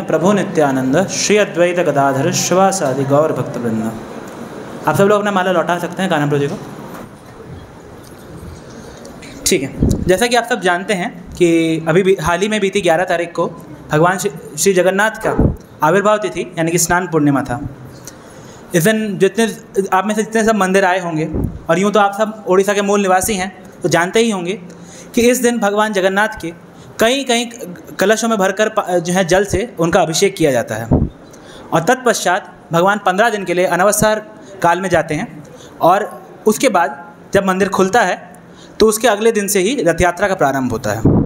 प्रभु नित्यानंद श्री अद्वैत गदाधर शिवासादि गौर भक्तवृंद। आप सब लोग अपना माला लौटा सकते हैं कान्हा प्रभु जी को। ठीक है, जैसा कि आप सब जानते हैं कि अभी भी हाल ही में बीती 11 तारीख को भगवान श्री जगन्नाथ का आविर्भाव तिथि यानी कि स्नान पूर्णिमा था। इस दिन जितने आप में से जितने सब मंदिर आए होंगे, और यूँ तो आप सब उड़ीसा के मूल निवासी हैं तो जानते ही होंगे कि इस दिन भगवान जगन्नाथ के कई कई कलशों में भरकर जो है जल से उनका अभिषेक किया जाता है, और तत्पश्चात भगवान 15 दिन के लिए अनवसर काल में जाते हैं, और उसके बाद जब मंदिर खुलता है तो उसके अगले दिन से ही रथ यात्रा का प्रारंभ होता है।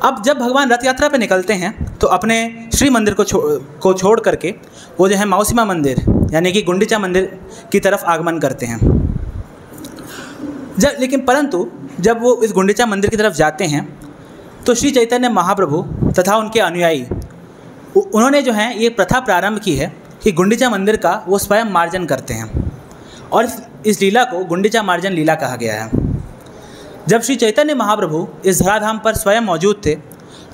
अब जब भगवान रथ यात्रा पर निकलते हैं तो अपने श्री मंदिर को छोड़ करके वो जो है मौसीमा मंदिर यानी कि गुंडीचा मंदिर की तरफ आगमन करते हैं। लेकिन परंतु जब वो इस गुंडीचा मंदिर की तरफ जाते हैं तो श्री चैतन्य महाप्रभु तथा उनके अनुयायी उन्होंने जो है ये प्रथा प्रारंभ की है कि गुंडीचा मंदिर का वो स्वयं मार्जन करते हैं, और इस लीला को गुंडीचा मार्जन लीला कहा गया है। जब श्री चैतन्य महाप्रभु इस धराधाम पर स्वयं मौजूद थे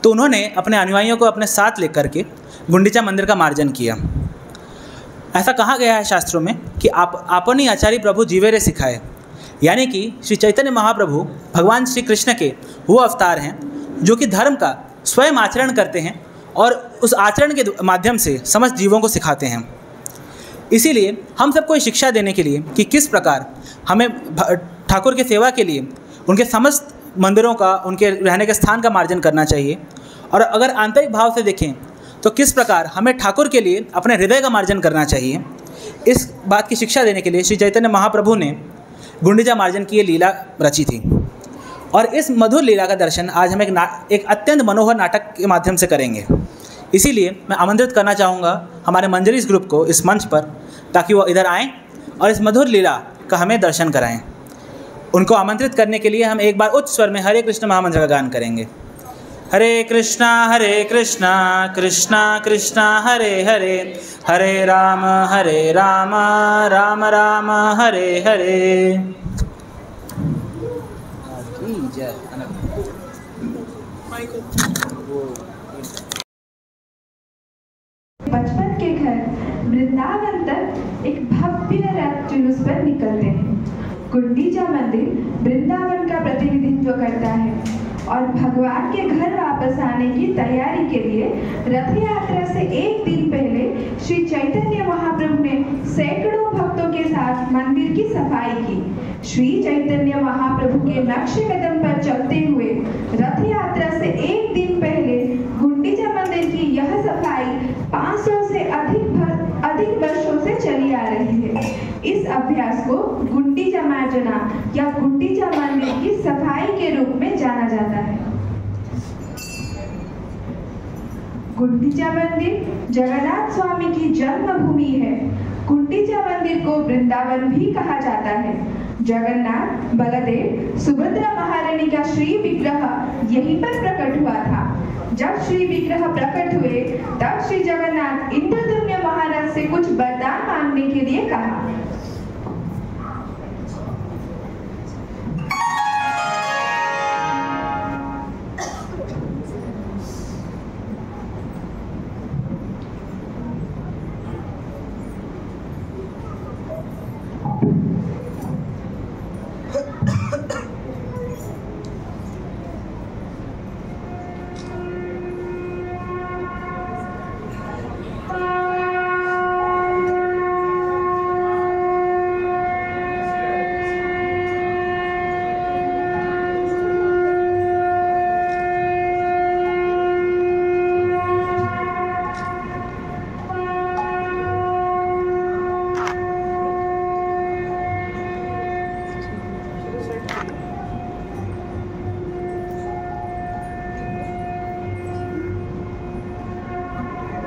तो उन्होंने अपने अनुयायियों को अपने साथ लेकर के गुंडीचा मंदिर का मार्जन किया। ऐसा कहा गया है शास्त्रों में कि आपनी आचार्य प्रभु जीवेरे सिखाए, यानी कि श्री चैतन्य महाप्रभु भगवान श्री कृष्ण के वो अवतार हैं जो कि धर्म का स्वयं आचरण करते हैं और उस आचरण के माध्यम से समस्त जीवों को सिखाते हैं। इसीलिए हम सबको शिक्षा देने के लिए कि किस प्रकार हमें ठाकुर की सेवा के लिए उनके समस्त मंदिरों का, उनके रहने के स्थान का मार्जन करना चाहिए, और अगर आंतरिक भाव से देखें तो किस प्रकार हमें ठाकुर के लिए अपने हृदय का मार्जन करना चाहिए। इस बात की शिक्षा देने के लिए श्री चैतन्य महाप्रभु ने गुंडीचा मार्जन की ये लीला रची थी, और इस मधुर लीला का दर्शन आज हम एक अत्यंत मनोहर नाटक के माध्यम से करेंगे। इसीलिए मैं आमंत्रित करना चाहूँगा हमारे मंजरीस ग्रुप को इस मंच पर, ताकि वो इधर आएँ और इस मधुर लीला का हमें दर्शन कराएं। उनको आमंत्रित करने के लिए हम एक बार उच्च स्वर में हरे कृष्ण महामंत्र का गान करेंगे। हरे कृष्णा कृष्णा कृष्णा हरे हरे, हरे राम राम राम हरे हरे। बचपन के घर वृंदावन तक एक भव्य रथ जुलूस पर निकलते हैं। गुंडीचा मंदिर वृंदावन का प्रतिनिधित्व करता है, और भगवान के घर वापस आने की तैयारी के लिए रथ यात्रा से एक दिन पहले श्री चैतन्य महाप्रभु ने सैकड़ों भक्तों के साथ मंदिर की सफाई की। श्री चैतन्य महाप्रभु के नक्शे कदम पर चलते हुए रथ यात्रा से एक दिन पहले गुंडीचा मंदिर की यह सफाई 500 से अधिक वर्षों से चली आ रही है। इस अभ्यास को गुंडीचा मार्जना या गुंडीचा मंदिर की सफाई के रूप में जाना जाता है। गुंडीचा मंदिर जगन्नाथ स्वामी की जन्मभूमि है। गुंडीचा मंदिर को वृंदावन भी कहा जाता है। जगन्नाथ, बलदेव, सुभद्रा महारानी का श्री विग्रह यहीं पर प्रकट हुआ था। जब श्री विग्रह प्रकट हुए तब श्री जगन्नाथ इंद्रदम्य महाराज से कुछ वरदान मांगने के लिए कहा।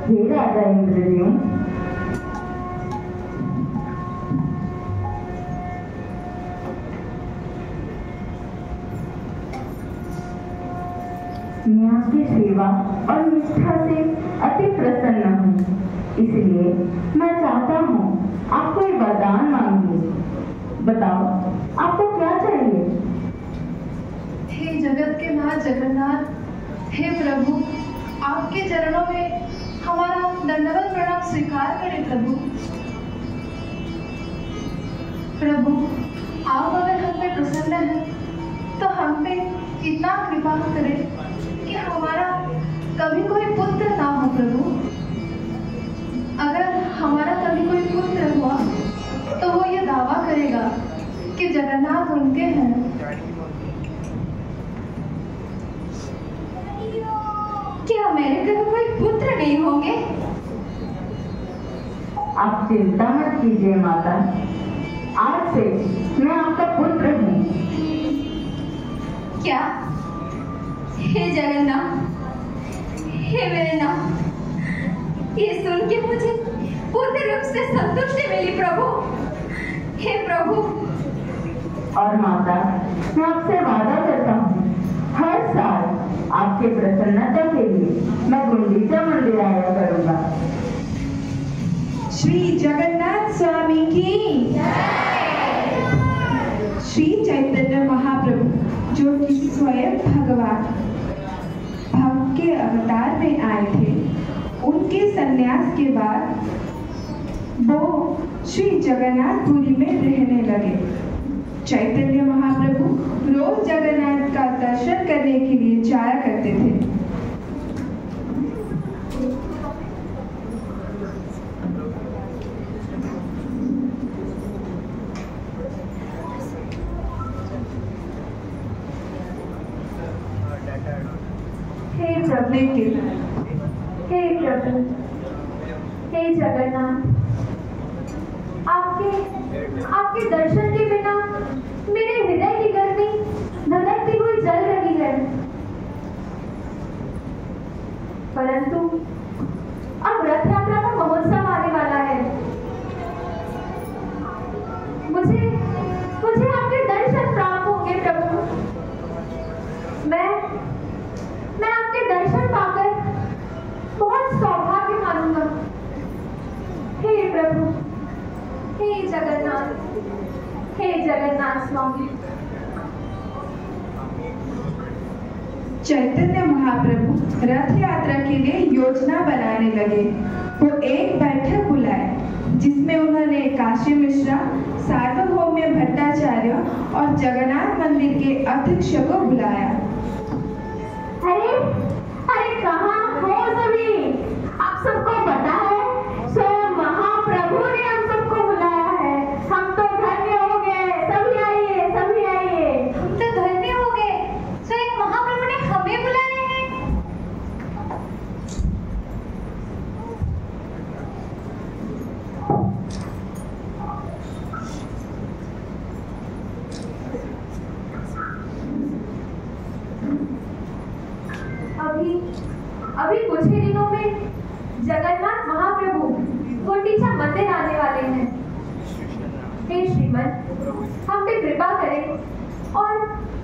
हे राजा इंद्रदेव, मैं आपकी सेवा और निष्ठा से अति प्रसन्न हूँ, इसलिए मैं चाहता हूँ आपको एक वरदान मांगूं। बताओ आपको क्या चाहिए? हे जगत के नाथ जगन्नाथ, हे प्रभु, आपके चरणों में हमारा दंडवत प्रणाम स्वीकार करें प्रभु। प्रभु, आप अगर हम पे प्रसन्न हैं तो हम पे इतना कृपा करें कि हमारा कभी कोई पुत्र ना हो प्रभु। अगर हमारा कभी कोई पुत्र हुआ तो वो ये दावा करेगा कि जगन्नाथ उनके हैं। क्या मेरे कभी कोई पुत्र नहीं होंगे? आप चिंता मत कीजिए माता, आज से मैं आपका पुत्र हूँ। क्या? हे जगन्नाथ, हे मेरे नाथ, ये सुन के मुझे पूर्ण रूप से संतुष्टि मिली प्रभु। हे प्रभु। और माता, मैं आपसे वादा करता हूँ, हर साल आपके प्रसन्नता के लिए मैं गुंडीचा मंदिर आया करूँगा। श्री जगन्नाथ स्वामी की श्री चैतन्य महाप्रभु जो कि स्वयं भगवान भक्त के अवतार में आए थे, उनके संन्यास के बाद वो श्री जगन्नाथपुरी में रहने लगे। चैतन्य महाप्रभु रोज जगन्नाथ का दर्शन करने के लिए जाया करते थे। हे प्रभु, हे प्रभु, हे जगन्नाथ, आपके दर्शन के बिना मेरे हृदय की गर्मी धधकती हुई जल रही है। परंतु अब रथ यात्रा का महोत्सव आने वाला है। मुझे आपके दर्शन प्राप्त होंगे प्रभु। मैं आपके दर्शन पाकर बहुत सौभाग्य मानूंगा। हे प्रभु, हे जगन्नाथ स्वामी। चैतन्य महाप्रभु रथ यात्रा के लिए योजना बनाने लगे। वो एक बैठक बुलाए जिसमें उन्होंने काशी मिश्रा, सार्वभौम भट्टाचार्य और जगन्नाथ मंदिर के अध्यक्ष को बुलाया। अरे कहाँ हो सभी? आप सबको पता है, स्वयं महाप्रभु ने हम सबको बुलाया है। हम तो धन्य हो गए। सभी आइए, सभी आइए। हम तो धन्य हो गए, स्वयं महाप्रभु ने हमें बुलाया है। अभी कुछ ही दिनों में जगन्नाथ महाप्रभु गुंडीचा मंदिर आने वाले हैं। हे श्रीमन, हम पे कृपा करें और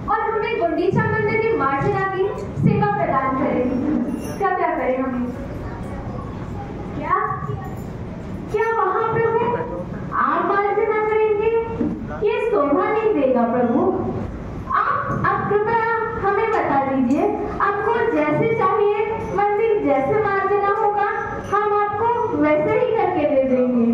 हमें गुंडीचा मंदिर की मार्जना की सेवा प्रदान करें। क्या करें हमें? क्या महाप्रभु आप मार्जना करेंगे? ये शोभा नहीं देगा प्रभु। आप कृपया हमें बता दीजिए, आपको जैसे चाहिए मंदिर जैसे मार्जना होगा, हम आपको वैसे ही करके दे देंगे।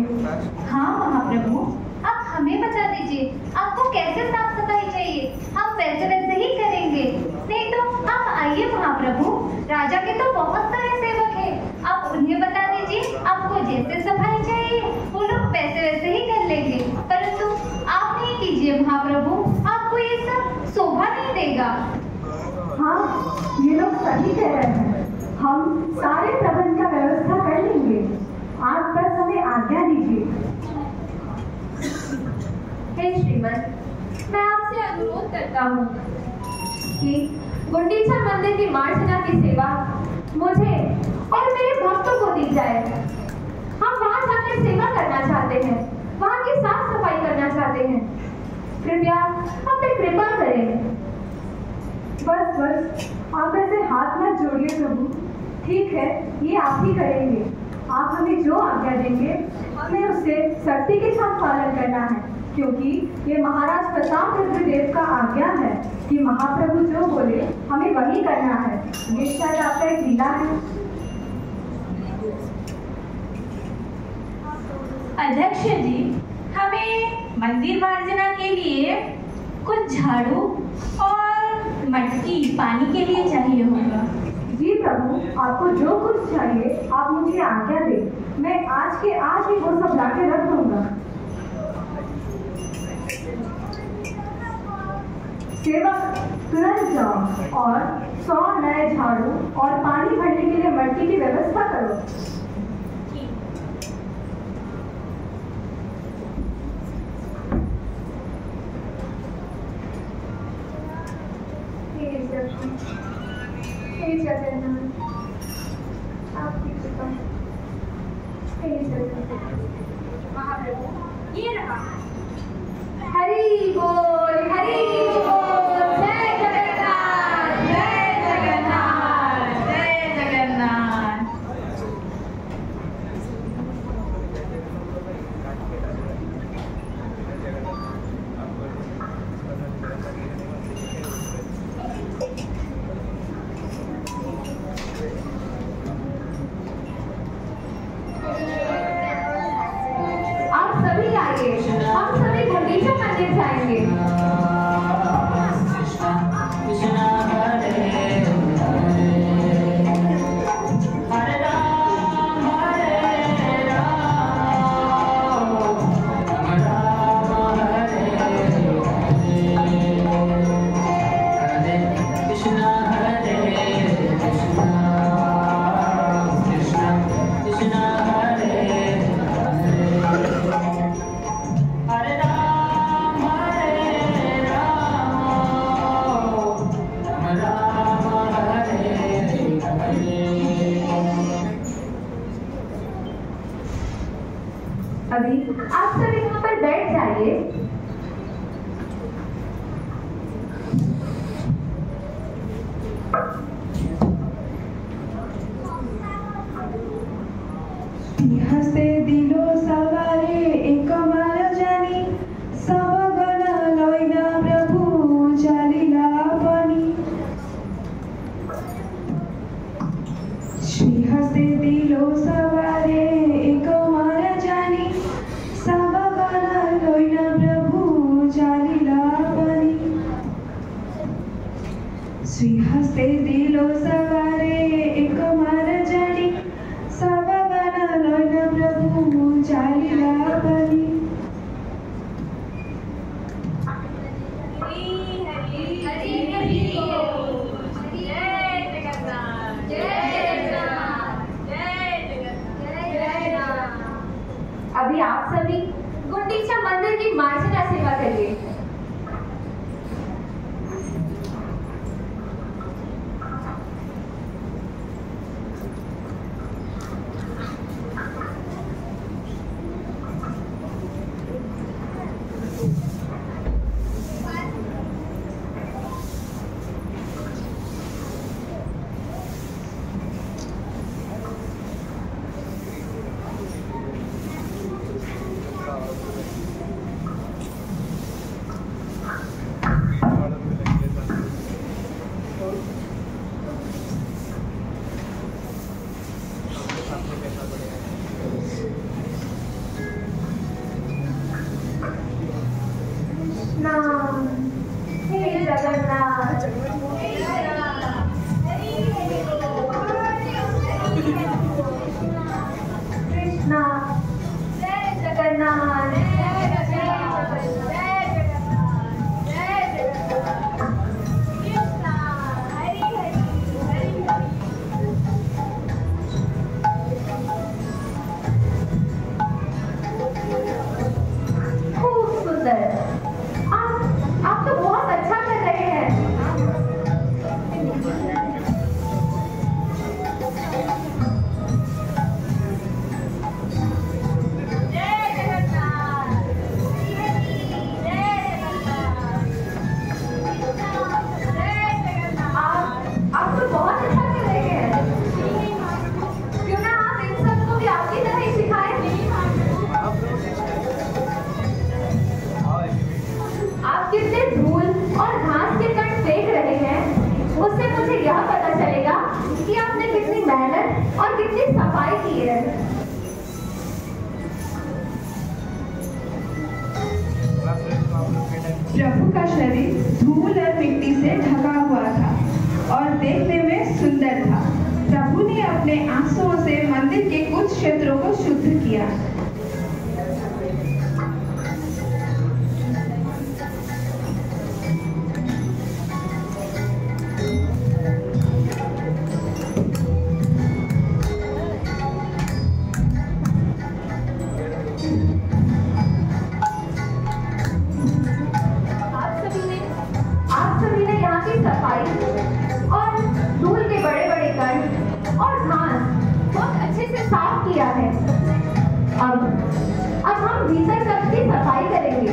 हाँ महाप्रभु, आप हमें बता दीजिए आपको कैसे साफ सफाई चाहिए, हम वैसे ही करेंगे। नहीं तो आप आइए महाप्रभु, राजा के तो बहुत सारे सेवक हैं, आप उन्हें बता दीजिए आपको जैसे सफाई चाहिए, वो लोग वैसे ही कर लेंगे। परंतु आप नहीं कीजिए महाप्रभु, आपको ये सब शोभा नहीं देगा। हाँ, ये लोग सही कह रहे हैं। हम सारे प्रबंध का व्यवस्था कर लेंगे। आप बस हमें आज्ञा दीजिए। हे श्रीमन, मैं आपसे अनुरोध करता हूँ कि गुंडीचा मंदिर की मार्जना की सेवा मुझे और मेरे भक्तों को दी जाए। हम वहाँ जाकर सेवा करना चाहते हैं, वहाँ की साफ सफाई करना चाहते हैं। कृपया हम पे कृपा करें। बस आप ऐसे हाथ मत जोड़िए प्रभु। ठीक है, ये आप ही करेंगे। आप हमें जो आज्ञा देंगे हमें उससे सख्ती के साथ पालन करना है, क्योंकि ये महाराज प्रताप रुद्र देव का आज्ञा है कि महाप्रभु जो बोले हमें वही करना है। ये शायद आपका एक लीला है। अध्यक्ष जी, हमें मंदिर मार्जना के लिए कुछ झाड़ू और मटकी पानी के लिए चाहिए होगा। जी प्रभु, आपको जो कुछ चाहिए आप मुझे आज्ञा दें, मैं आज के आज ही वो सब लाके रख दूंगा। सेवक तुरंत जाओ और 100 नए झाड़ू और पानी भरने के लिए मटकी की व्यवस्था करो। हे जगन्नाथ, आपकी कृपा, हे जगन्नाथ। महाप्रभु ये रहा। हरि बोल, हरि बोल, जय जगन्नाथ, जय जगन्नाथ, जय जगन्नाथ। आप सभी आइए, हम सभी गुंडीचा मंदिर जाएंगे। अभी आप सभी यहाँ पर बैठ जाइए। हसे दिलो सवारे एक मार जानी सब गण लैना प्रभु चालिला पनि। श्री हसे दिलो सवारे एक मार जानी सब गण लैना प्रभु चालिला पनि। श्री हसे दिलो सवारे एक मार जानी सब गण लैना प्रभु चालिला पनि। अभी आप सभी गुंडीचा मंदिर की मार्जना सेवा करिए। नाम हे जगन्नाथ, कृष्णा जय जगन्नाथ, खूब सुंदर। आप तो बहुत अच्छा कर रहे हैं। का शरीर धूल और मिट्टी से ढका हुआ था और देखने में सुंदर था। प्रभु ने अपने आंसुओं से मंदिर के कुछ क्षेत्रों को शुद्ध किया। आप सभी ने यहाँ की सफाई और धूल के बड़े बड़े कण और घास बहुत अच्छे से साफ किया है। अब हम भीतर कक्ष की सफाई करेंगे।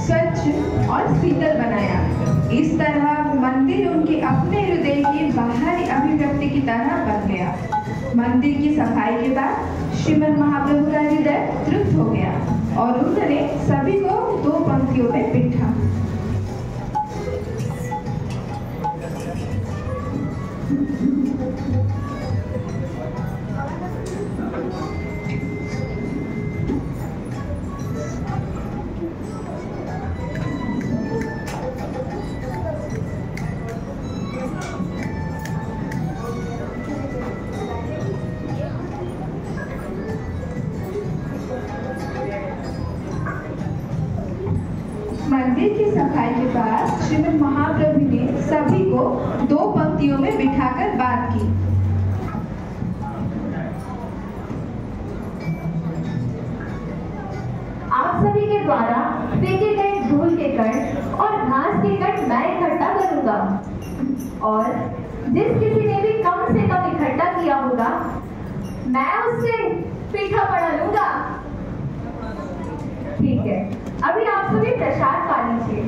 स्वच्छ और शीतल बनाया। इस तरह मंदिर उनके अपने हृदय की बाहरी अभिव्यक्ति की तरह बन गया। मंदिर की सफाई के बाद श्रीमद् महाप्रभु का हृदय तृप्त हो गया और उन्होंने सभी को 2 पंक्तियों में बिठा। मंदिर की सफाई के बाद श्रीमद् महाप्रभु ने सभी को 2 पंक्तियों में बिठाकर बात की। आप सभी के द्वारा फेंके गए धूल के कण और घास के कण मैं इकट्ठा करूंगा और जिस किसी ने भी कम से कम इकट्ठा किया होगा मैं उससे पीठा पड़ा लूंगा। ठीक है, अभी आप सभी प्रसाद पा लीजिए।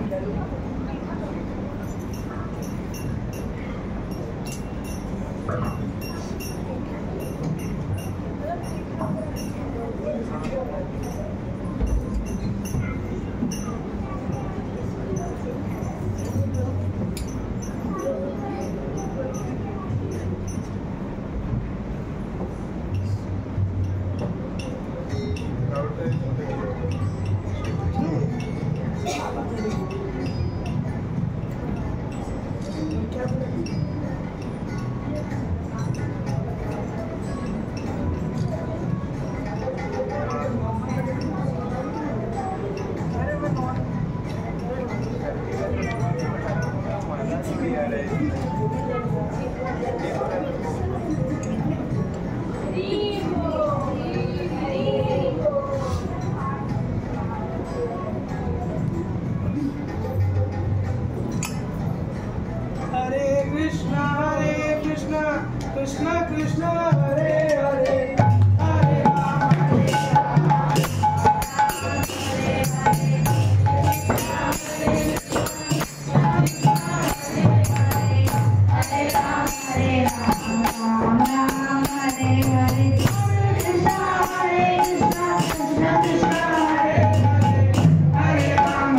कृष्ण कृष्ण हरे हरे हरे राम राम राम हरे हरे कृष्ण हरे कृष्ण कृष्ण कृष्ण हरे हरे हरे राम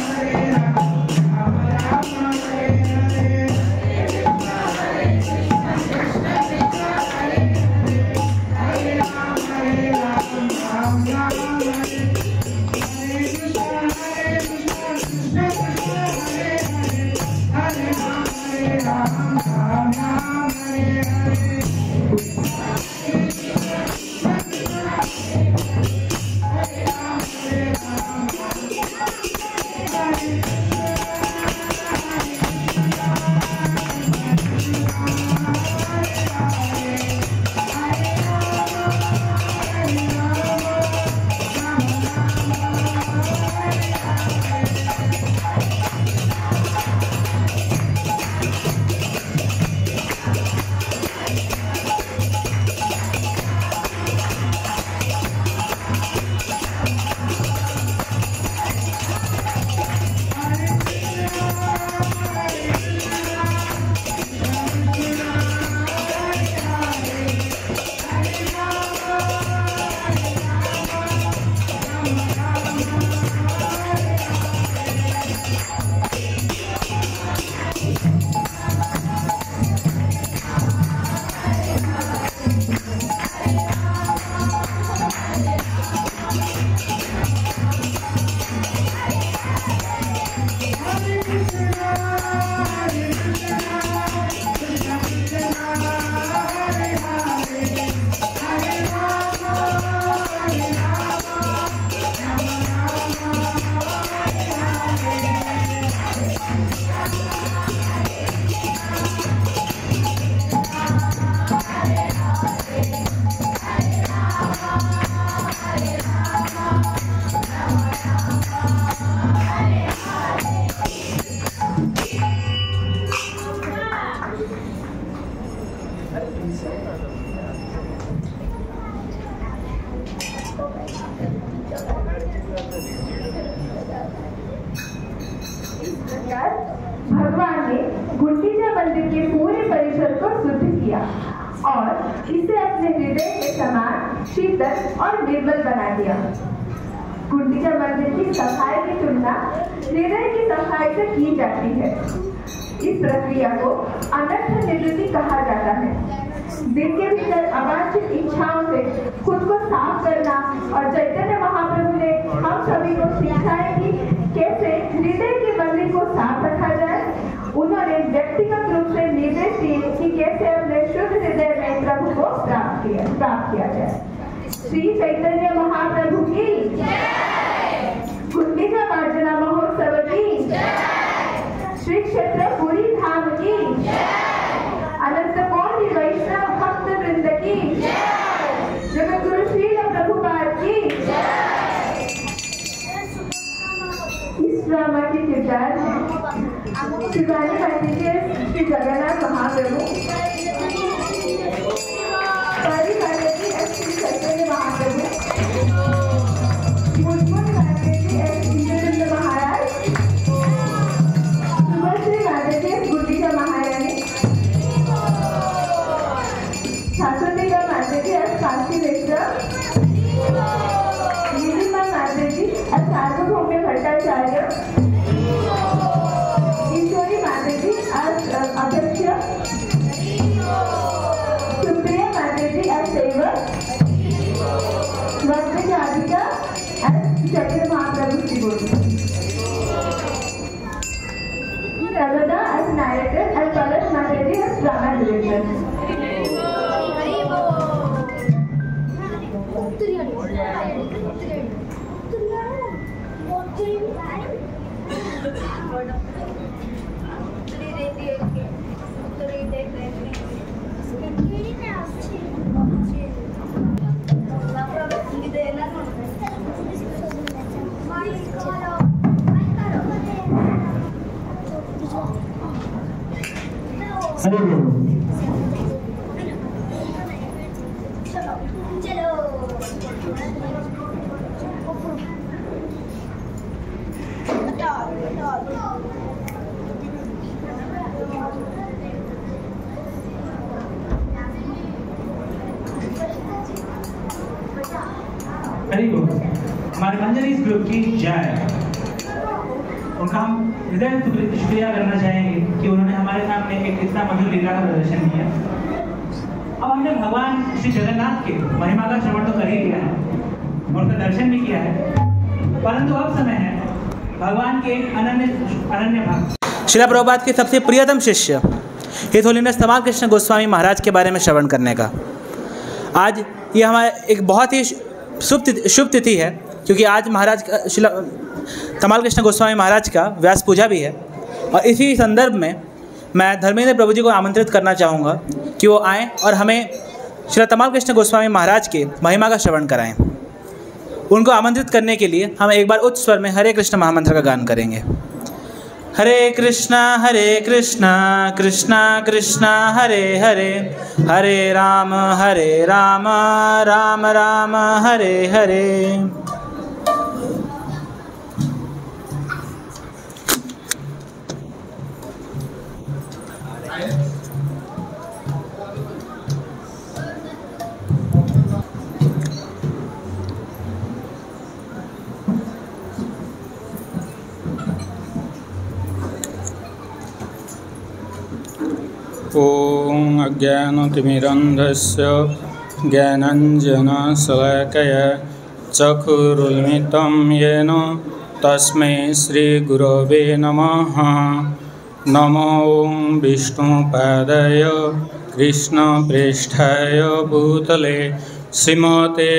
भगवान ने गुंडीचा मंदिर के पूरे परिसर को शुद्ध किया और इसे अपने हृदय के समान शीतल और निर्मल बना दिया। गुंडीचा मंदिर की सफाई की तुलना हृदय की सफाई से की जाती है। इस प्रक्रिया को अनर्थ निवृत्ति कहा जाता है। दिल के भीतर अवांछित इच्छाओं से खुद को साफ करना। और चैतन्य महाप्रभु ने हम सभी को सिखाया कि कैसे हृदय के मंदिर को साफ रखा जाए। उन्होंने व्यक्तिगत रूप से निर्देश दिए कि कैसे अपने शुद्ध हृदय में प्रभु को प्राप्त किया जाए। श्री चैतन्य महाप्रभु की गुंडीचा मार्जना महोत्सव की श्री क्षेत्र पुरी धाम की अनंत कोटि वैष्णव भक्त वृंद की जगत गुरु श्रील प्रभुपाद की। इस ड्रामा के किरदार हैं शिवानी माता के श्री जगन्नाथ महाप्रभु, पारी माता की श्री चैतन्य महाप्रभु, मुनमुन माता की इंद्रचंद्र महाराज, सुभश्री माता की गुंडीचा महारानी, शाश्वतिका माता की काशी वैष्णव, नीलिमा माता की सार्वभौम्य भट्टाचार्य, ईश्वरी माता जी अध्यक्ष, सुप्रिया माता जी सेवक, भक्त राधिका चैतन्य महाप्रभु की बोली, Ragada as narrator and Kalash Mataji as drama director. हमारे मंजरीज ग्रुप की जय। उनका हम हृदय से शुक्रिया करना चाहेंगे कि उन्होंने हमारे सामने एक इतना मधुर लीला का प्रदर्शन किया। अब हमने भगवान श्री जगन्नाथ के महिमा का श्रवण तो कर ही लिया है, उनका दर्शन भी किया है, परंतु अब समय है भगवान के एक अनन्य भक्त श्रील प्रभुपाद के सबसे प्रियतम शिष्य हिज होलीनेस तमाल कृष्ण गोस्वामी महाराज के बारे में श्रवण करने का। आज ये हमारा एक बहुत ही शुभ तिथि है, क्योंकि आज महाराज श्रील तमाल कृष्ण गोस्वामी महाराज का व्यास पूजा भी है। और इसी संदर्भ में मैं धर्मेंद्र प्रभु जी को आमंत्रित करना चाहूँगा कि वो आएँ और हमें श्री तमाल कृष्ण गोस्वामी महाराज के महिमा का श्रवण कराएं। उनको आमंत्रित करने के लिए हम एक बार उच्च स्वर में हरे कृष्ण महामंत्र का गान करेंगे। हरे कृष्णा कृष्णा कृष्णा हरे हरे, हरे राम राम राम हरे हरे। ॐ अज्ञानतिमिरन्धस्य ज्ञानाञ्जनशलाकया चक्षुरुन्मिलितं येन तस्मै श्रीगुरवे नमः। नमो विष्णुपादाय कृष्णप्रेष्ठाय भूतले श्रीमते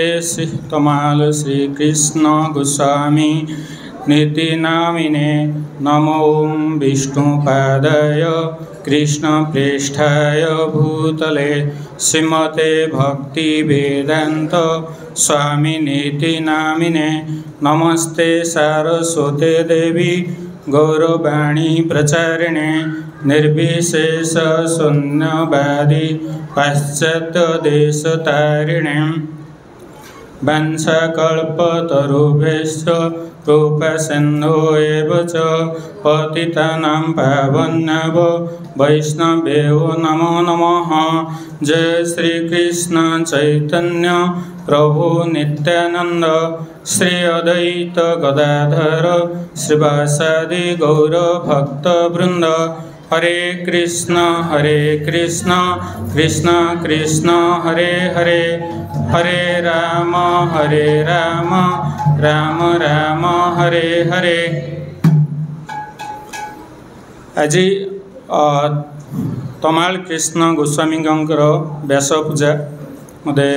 तमाल श्रीकृष्ण गोस्वामी नीति नामिने। नमो विष्णुपादाय कृष्णप्रेष्ठाय भूतले श्रीमते भक्ति वेदांत स्वामी नीति नामिने। नमस्ते सारस्वते देवी गौरवाणी प्रचारिणे निर्विशेष शून्यवादी पाश्चात्य देशतारिणे। वंशकल्पतरुभ्यश्च कृपासिन्धो एव च पतितानां पावनेभ्यो वैष्णवेभ्यो नमो नमः। जय श्री कृष्ण चैतन्य प्रभु नित्यानंद श्री अद्वैत गदाधर श्रीवासादि गौर भक्तवृंद। हरे कृष्ण कृष्ण कृष्ण हरे हरे, हरे राम राम राम हरे हरे। आज तमाल कृष्ण गोस्वामी व्यास पूजा मते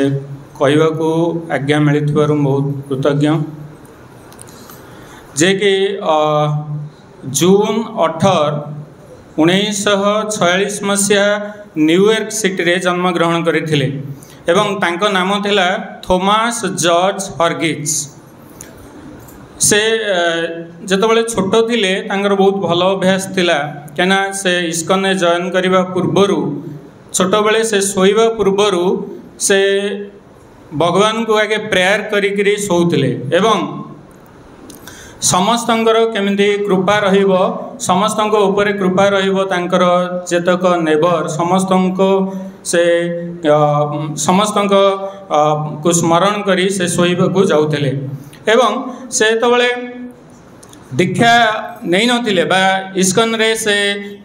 कहवाकू आज्ञा मिलिथिबारु बहुत कृतज्ञ। जे कि जून 18 1946 मसीहा न्यूयॉर्क सिटी रे जन्म ग्रहण करथिले एवं तांको नाम थिला थॉमस जॉर्ज हर्गिट्स। से जेतबले छोट थिले तांकर बहुत भल अभ्यास थिला केना से इस्कन जॉइन करिबा पूर्वरु छोट बेले से सोइबा पूर्वरु से भगवान को आगे प्रेयर करिकरी सोउथिले एवं समस्तंकर केमिति कृपा रहिबो, समस्तंको ऊपर कृपा रहिबो, तांकर जेतक नेबर समस्तंको से समस्तंको को स्मरण करी से सोइबाकू जाउथिले एवं से तबले दीक्षा नहीं नथिले बा इस्कन रे से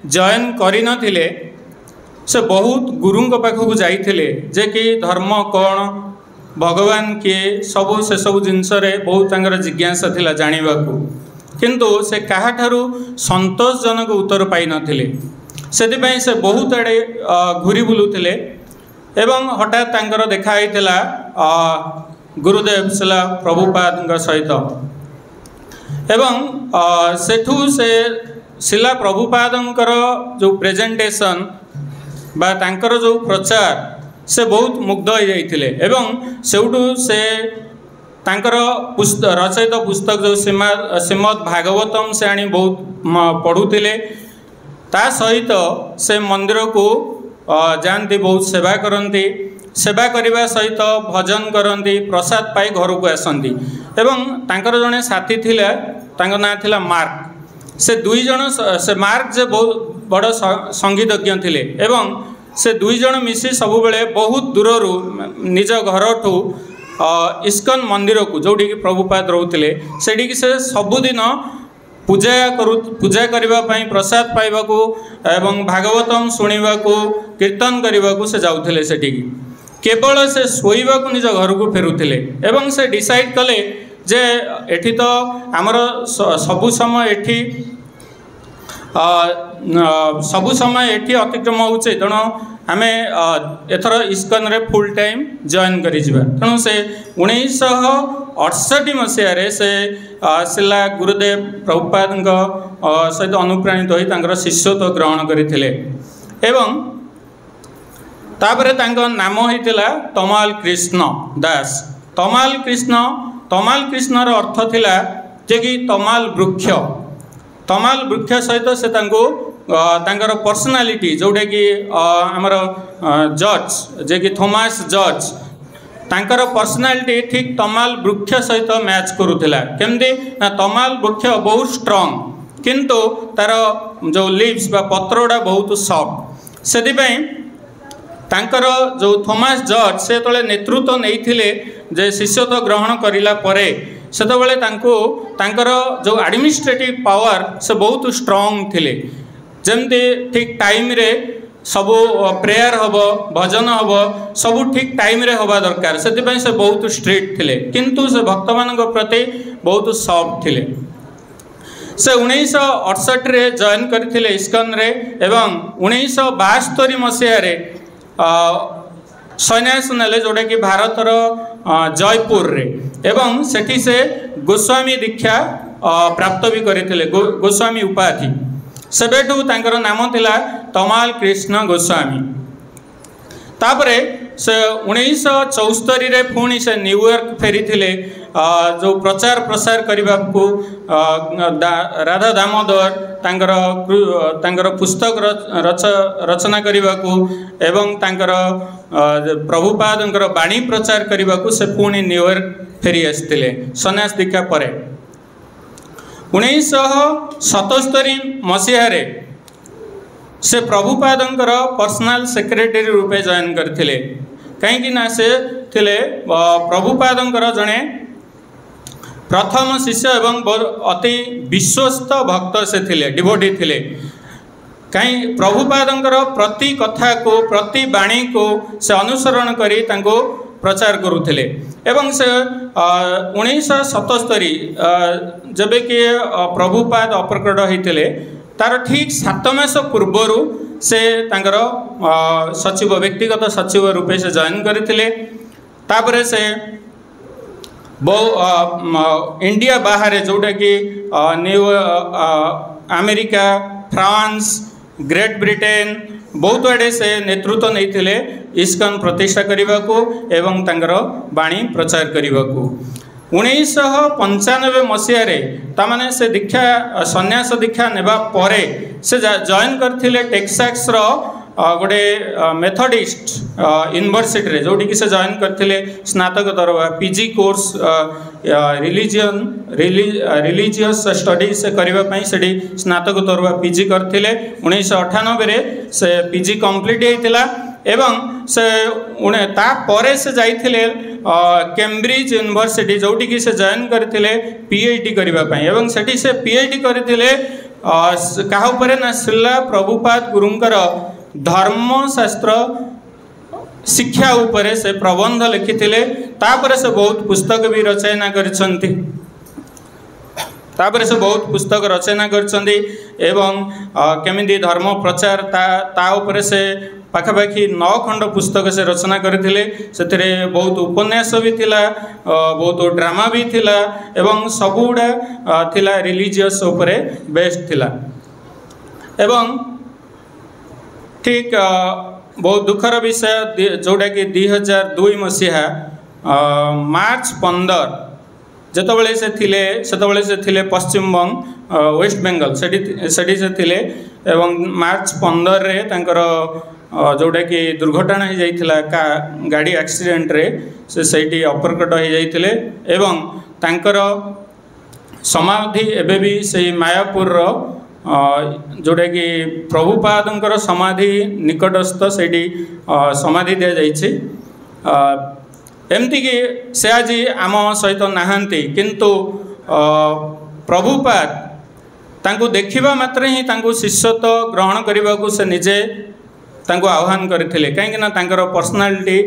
जॉइन करि नथिले से बहुत गुरुंक पाखकू जाइथिले जे कि धर्म कौन भगवान किए सबू से सब जिनस बहुत जिज्ञासा थिला जानिबाकू, किंतु से काहाठारू संतोषजनक उत्तर पाई नथिले। सेथिपई से बहुत आड़े घूरी बुलुथिले एवं हठात तांकर देखा होइतिला गुरुदेव शिला प्रभुपाद सहित एवं सेठू से शिला प्रभुपादंकर जो प्रेजेंटेशन बा तांकर जो प्रचार से बहुत मुग्ध हो जाइथिले एवं सेउठू से तांकर रचयित पुस्तक जो श्रीमद् भागवतम से आनी बहुत पढ़ुथिले। ता सहित से मंदिर को जानती बहुत सेवा करती, सेवा करने सहित भजन करती, प्रसाद पाई घर को आसती एवं तांकर जड़े साथी थिले तांकर नाम थिला मार्क। से दुई जन से मार्क जे बहुत बड़ संगीतज्ञ थिले एवं से दुई जन मिसी सबु बेले बहुत दूररू निज घर ठू इस्कन मंदिर को जोटी प्रभुपाद रोते से सबुदिन पूजा करने प्रसाद पाइबाकू एवं भागवतम शुणवाकू कीर्तन करने से जाऊे से केवल से शोवाकू निज घर को फेरुले एवं से डिसाइड कले जे एठी तो आमर सबु समय एठी सबु समय एठी अतिक्रम होचे तेणु आम एथर इस्कन रे फुल टाइम जॉइन करी जिबा। तेणु से 1968 मसीह से शिला गुरुदेव प्रभुपाद सहित अनुप्राणित होई तांकर शिष्यत्व ग्रहण करथिले एवं तापरे तांकर नाम होइतिला तमाल कृष्ण दास। तमाल कृष्णर अर्थ थिला जे कि तमाल वृक्ष। तमाल वृक्ष सहित से तांकर पर्सनालिटी जोटा कि आमर जॉर्ज जे कि थॉमस जॉर्ज तांकर पर्सनालिटी ठीक तमाल वृक्ष सहित मैच करुला। केमती ना तमाल वृक्ष बहुत स्ट्रॉन्ग किंतु तार जो लीव्स बा पत्रोड़ा बहुत सॉफ्ट। से तांकर जो थॉमस जॉर्ज से तले नेतृत्व नहीं जे शिष्यत्व ग्रहण करिला परे सेतबेले तांकर जो एडमिनिस्ट्रेटिव पावर से बहुत स्ट्रॉन्ग थिले। जमती ठीक टाइम रे सब प्रेयर हम भजन हम सब ठीक टाइम रे हवा दरकार से बहुत स्ट्रिक्ट थिले किंतु से भक्त मान प्रति बहुत सॉफ्ट थिले। से 1968 रे जॉइन करथिले इस्कन रे एवं 1972 मसीह रे सन्यास नेले जोटा कि भारतर जयपुर रे एवं सेठी से गोस्वामी दीक्षा प्राप्त भी करथिले गोस्वामी उपाधि। सेबेठू तांकर नाम थिला तमाल कृष्ण गोस्वामी। तापरे से 1974 रे पुणी से न्यूयॉर्क फेरी थिले जो प्रचार प्रसार करने को राधा दामोदर तांकर पुस्तक रचना करने को एवं तांकर प्रभुपादंकर बाणी प्रचार करने को से पुणी न्यूयॉर्क फेरी आसते सन्यास दीक्षा पर 1977 मसीह से प्रभुपादंकर पर्सनल सेक्रेटरी रूपे जॉइन करथिले कहीं से थिले प्रभुपादंकर जड़े प्रथम शिष्य एवं अति विश्वस्त भक्त से थिले डिवोटी थिले कहीं प्रभुपादंकर प्रति कथा को प्रति बाणी को से अनुसरण करी तांको प्रचार करुथिले एवं से 1977 जबे कि प्रभुपाद अप्रकट होते तार ठीक 7 मास पूर्वर से तांकर सचिव व्यक्तिगत सचिव रूपे से जॉइन करथिले तापरे से इंडिया बाहर जोटा कि new America France great Britain बहुत आड़े से नेतृत्व नहीं इस्कन प्रतिष्ठा करने को एवं तांकर बाणी प्रचार करने को 1995 मसीह तामाने से दीक्षा सन्यास दीक्षा नेबा परे से जॉइन करथिले टेक्सास रो गोटे मेथोडिस्ट यूनिवर्सिटी रे जोटी कि से जॉइन करथिले स्नातकोत्तर पीजी कोर्स रिलीजियस स्टडी से करबा पई सेडी स्नातकोत्तर पीजी करथिले 1998 रे से पीजी कंप्लीट हेतिला एवं से ता परे से जाइथिले कैम्ब्रिज यूनिवर्सिटी जोटी कि से जॉइन करथिले पीएचडी करबा पई एवं सेठी से पीएचडी करथिले काहा ऊपर ना श्रीला प्रभुपाद गुरुंकर धर्मशास्त्र शिक्षा उपरे से प्रबंध लिखिथिले तापरे से बहुत पुस्तक भी रचना करछंती तापरे से बहुत पुस्तक रचना करछंती एवं केमिति धर्म प्रचार ता उपरे से पाखापाखि 9 खंड पुस्तक से रचना करथिले सेथिरे बहुत उपन्यास भी थिला बहुत ड्रामा भी थिला एवं सबुडा थिला रिलीजियस उपरे बेस्ड थिला एवं ठीक बहुत दुखर विषय जोटा कि 2002 मसीहा मार्च 15 जितेबाला से थिले पश्चिम बंग वेस्ट बेंगल सेठी से थिले एवं मार्च 15 रे तांकर जोटा कि दुर्घटना हो जाइथिला का गाड़ी एक्सीडेंट रे से सेठी अपरकट हो जाइथिले एवं तांकर समाधि एबे भी से मायापुर रो जोटा कि प्रभुपादंकर समाधि निकटस्थ से समाधि दि जाइए एमती कि से आज आम सहित नहांती किंतु प्रभुपाद तांको देखिबा मात्र ही तांको शिष्यत्व ग्रहण करने को से निजे तांको आह्वान करथिले कहीं ना तांकर पर्सनालिटी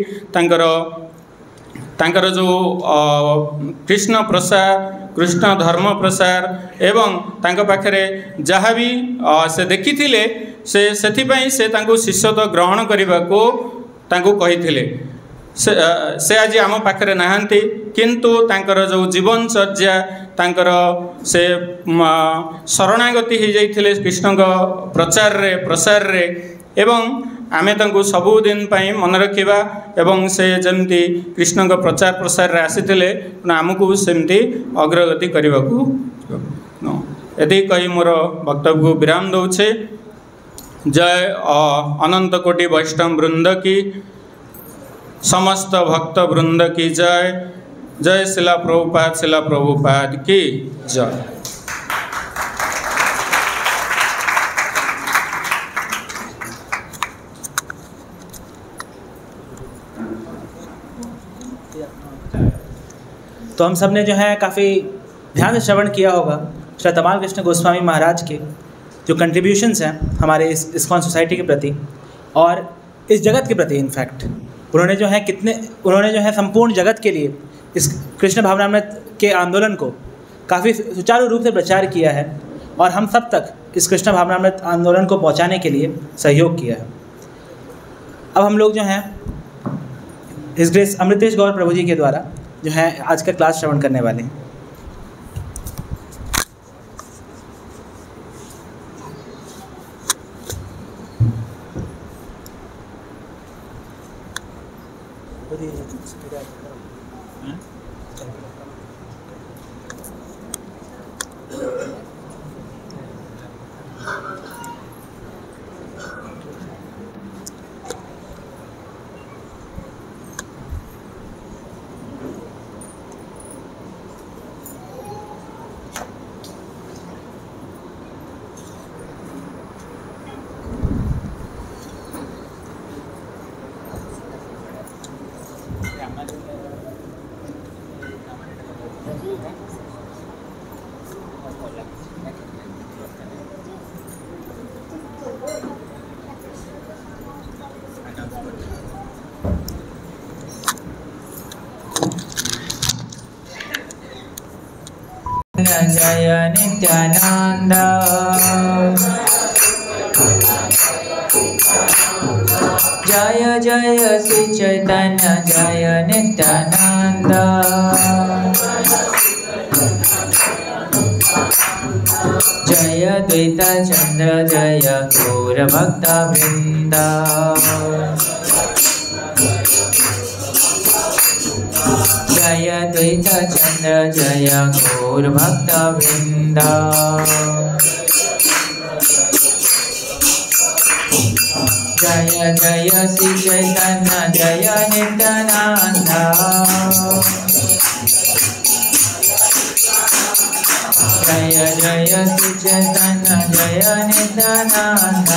तांकर जो कृष्ण प्रसार कृष्ण धर्म प्रसार एवं तांको पाखरे जहाँ भी से देखिथिले से तांको शिष्यत्व ग्रहण करने को तांको कहिथिले से आज आम पाखरे नहांती किंतु तांकर जो जीवनचर्या तांकर से शरणागति हो जाइथिले कृष्ण प्रचार रे प्रसार रे एवं आमे तांको सबुदिन मन रखा एवं से जमती कृष्ण प्रचार प्रसार रे आसीथिले आमको सेमती अग्रगति करने को यदि कही मोर वक्तव्य को विराम दौचे जय अनंत कोटि वैष्णव वृंद की समस्त भक्त वृंद की जय जय शिला प्रभुपाद की जय। तो हम सब ने जो है काफ़ी ध्यान से श्रवण किया होगा श्री तमाल कृष्ण गोस्वामी महाराज के जो कंट्रीब्यूशंस हैं हमारे इस इस्कॉन सोसाइटी के प्रति और इस जगत के प्रति। इनफैक्ट उन्होंने जो है संपूर्ण जगत के लिए इस कृष्ण भावनामृत के आंदोलन को काफ़ी सुचारू रूप से प्रचार किया है और हम सब तक इस कृष्ण भावनामृत आंदोलन को पहुंचाने के लिए सहयोग किया है। अब हम लोग जो हैं इस ग्रेस अमृतेश गौर प्रभु जी के द्वारा जो है आज का क्लास श्रवण करने वाले हैं। जय नित्यानंद जय जय श्री चैतन्य जय नित्यानंद जय द्वैत चंद्र जय गौर भक्त वृंद जय द्वैत चंद्र जय गौर भक्त वृंद जय जय श्री चैतन्य जय नित्यानंद जय जय श्री चैतन्य जय नित्यानंद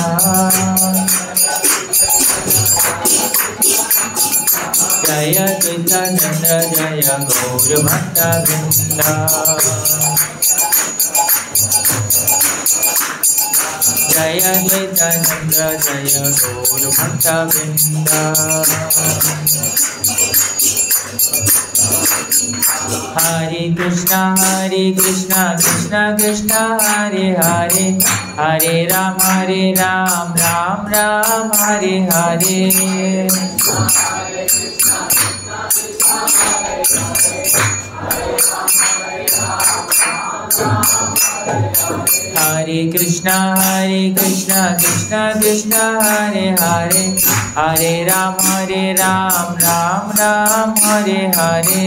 जय द्वैत चंद्र जय गौर भक्त वृंद जय द्वैत चंद्र जय गौर भक्त वृंद हरे कृष्णा कृष्ण कृष्ण हरे हरे हरे राम राम राम हरे हरे हरे कृष्णा कृष्ण कृष्ण हरे हरे हरे राम राम राम हरे हरे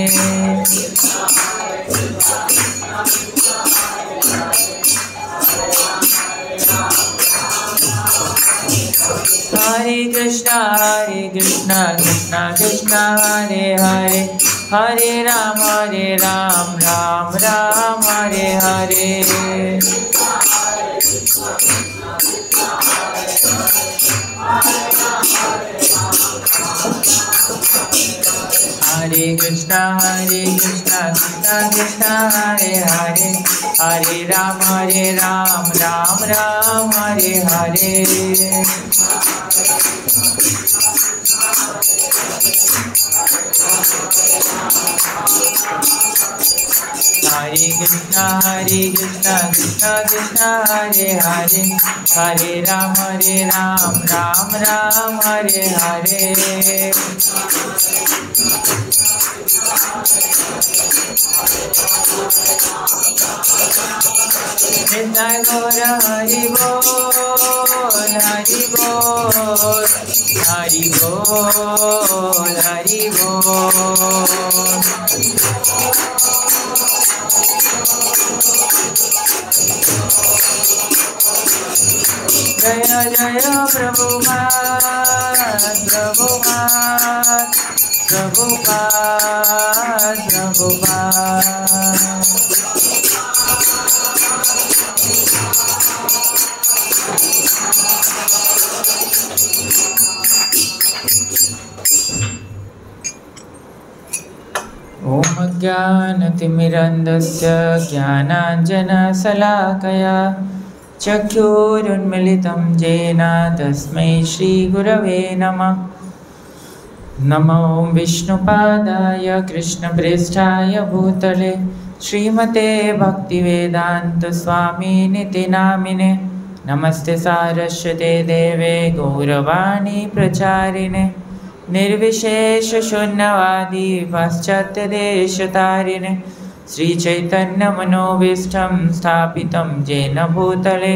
हरे कृष्णा कृष्ण कृष्ण हरे हरे हरे राम राम राम हरे हरे हरे कृष्णा कृष्ण कृष्ण हरे हरे हरे राम राम राम हरे हरे हरे कृष्णा कृष्ण कृष्ण हरे हरे हरे राम राम राम हरे हरे निताय गौर हरि बोल हरि बोल हरि बोल हरि बोल जय जय प्रभुपाद प्रभुपाद प्रभुपाद प्रभुपाद ओम ज्ञानतिमिरन्धस्य ज्ञानाञ्जनशलाकया चक्षुरुन्मीलितं येन तस्मै श्रीगुरवे नमः। नमो विष्णुपादाय कृष्णप्रेष्ठाय भूतले श्रीमते भक्तिवेदान्तस्वामिनिति नामिने। नमस्ते सारस्वते देवे गौरवाणी प्रचारिणे निर्विशेष शून्यवादी पाश्चात्यदेशतारिणे श्रीचैतन्यमनोभीष्टं स्थापितं येन भूतले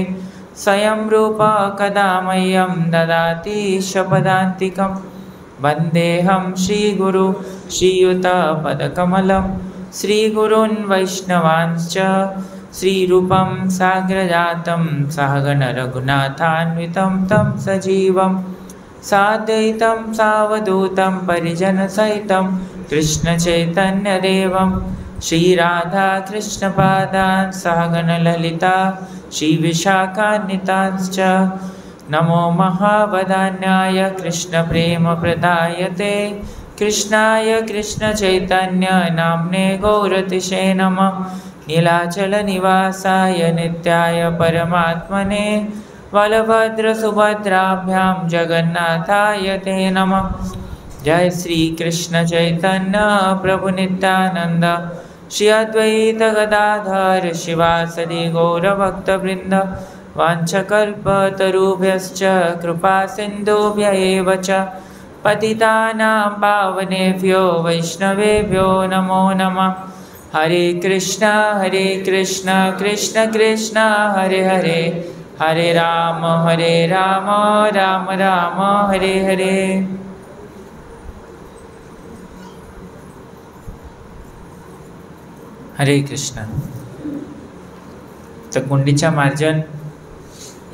स्वयं रूप कदा मह्यं ददाति शपदान्तिकं। वन्देऽहं श्रीगुरु श्रीयुतपदकमलं श्रीगुरून् वैष्णवांश्च श्रीरूपं साग्रजातं सहगण रघुनाथान्वितं तं सजीवं साद्वैतं सावधूतं परिजनसहितं कृष्णचैतन्यदेवं श्रीराधाकृष्णपादान् सहगण ललिता श्रीविशाखान्वितांश्च। नमो महावदान्याय कृष्णप्रेमप्रदायते कृष्णाय कृष्णचैतन्य नाम्ने गौरतिशे नमः। नीलाचलनिवासाय नित्याय परमात्मने बलभद्रसुभद्राभ्यां जगन्नाथाय ते नमः। जय श्री कृष्ण चैतन्य प्रभु नित्यानंद श्री अद्वैत गदाधर शिवासदि गौरभक्तवृंद वाञ्छकल्पतरुभ्यश्च कृपा सिन्धुभ्य एव च पतितानां पावनेभ्यो वैष्णवेभ्यो नमो नमः। हरे कृष्ण कृष्ण कृष्ण हरे हरे, हरे राम राम राम हरे हरे। हरे कृष्ण। तो गुंडीचा मार्जन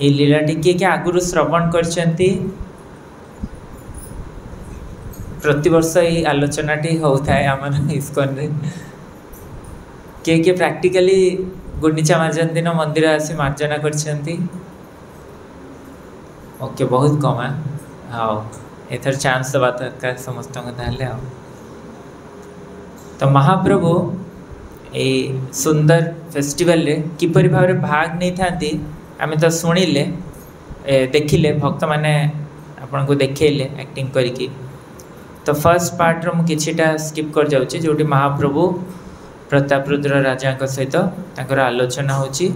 ये लीलाटी किए आगुरी श्रवण करछंती। प्रतिवर्ष ये आलोचनाटी होता है आमर इस्कॉन रे। किए प्रैक्टिकली गुंडीचा मार्जन दिन मंदिर आसी मार्जना करछंती। ओके बहुत कम है। हाँ एथर चांस दबा दरकार समस्त को ताले। हाँ तो महाप्रभु ए सुंदर फेस्टिवल रे किपरि भाव भाग नहीं थांती आमे तो शुणिले देखिले भक्त माने आपन को देखेले एक्टिंग करिकी। तो फर्स्ट पार्ट रो किछिटा स्किप कर जाउची जोटी महाप्रभु प्रतापरुद्र राजा को सहित ताकर आलोचना होची।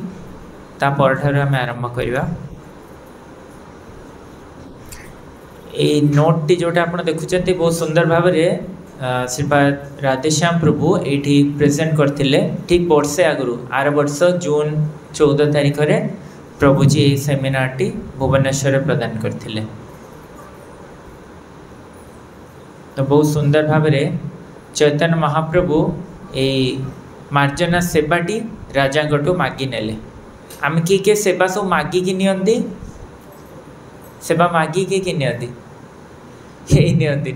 ता परठार आमे आरंभ करिवा। ए नोट टी जोटा आपन देखुचंती बहुत सुंदर भाव रे श्रीपाद राधेश्याम प्रभु ये प्रेजेंट करथिले। ठीक वर्षे आगु आर वर्ष जून 14 तारिख रे प्रभुजी ये सेमिनार टी भुवनेश्वर प्रदान करथिले। तो बहुत सुंदर भाव रे चैतन्य महाप्रभु ए मार्जना सेवाटी राजा गटू मागी नेले। आम किए सेवा सब मागी की नियंती, सेवा मागी के नियंती यही नियंती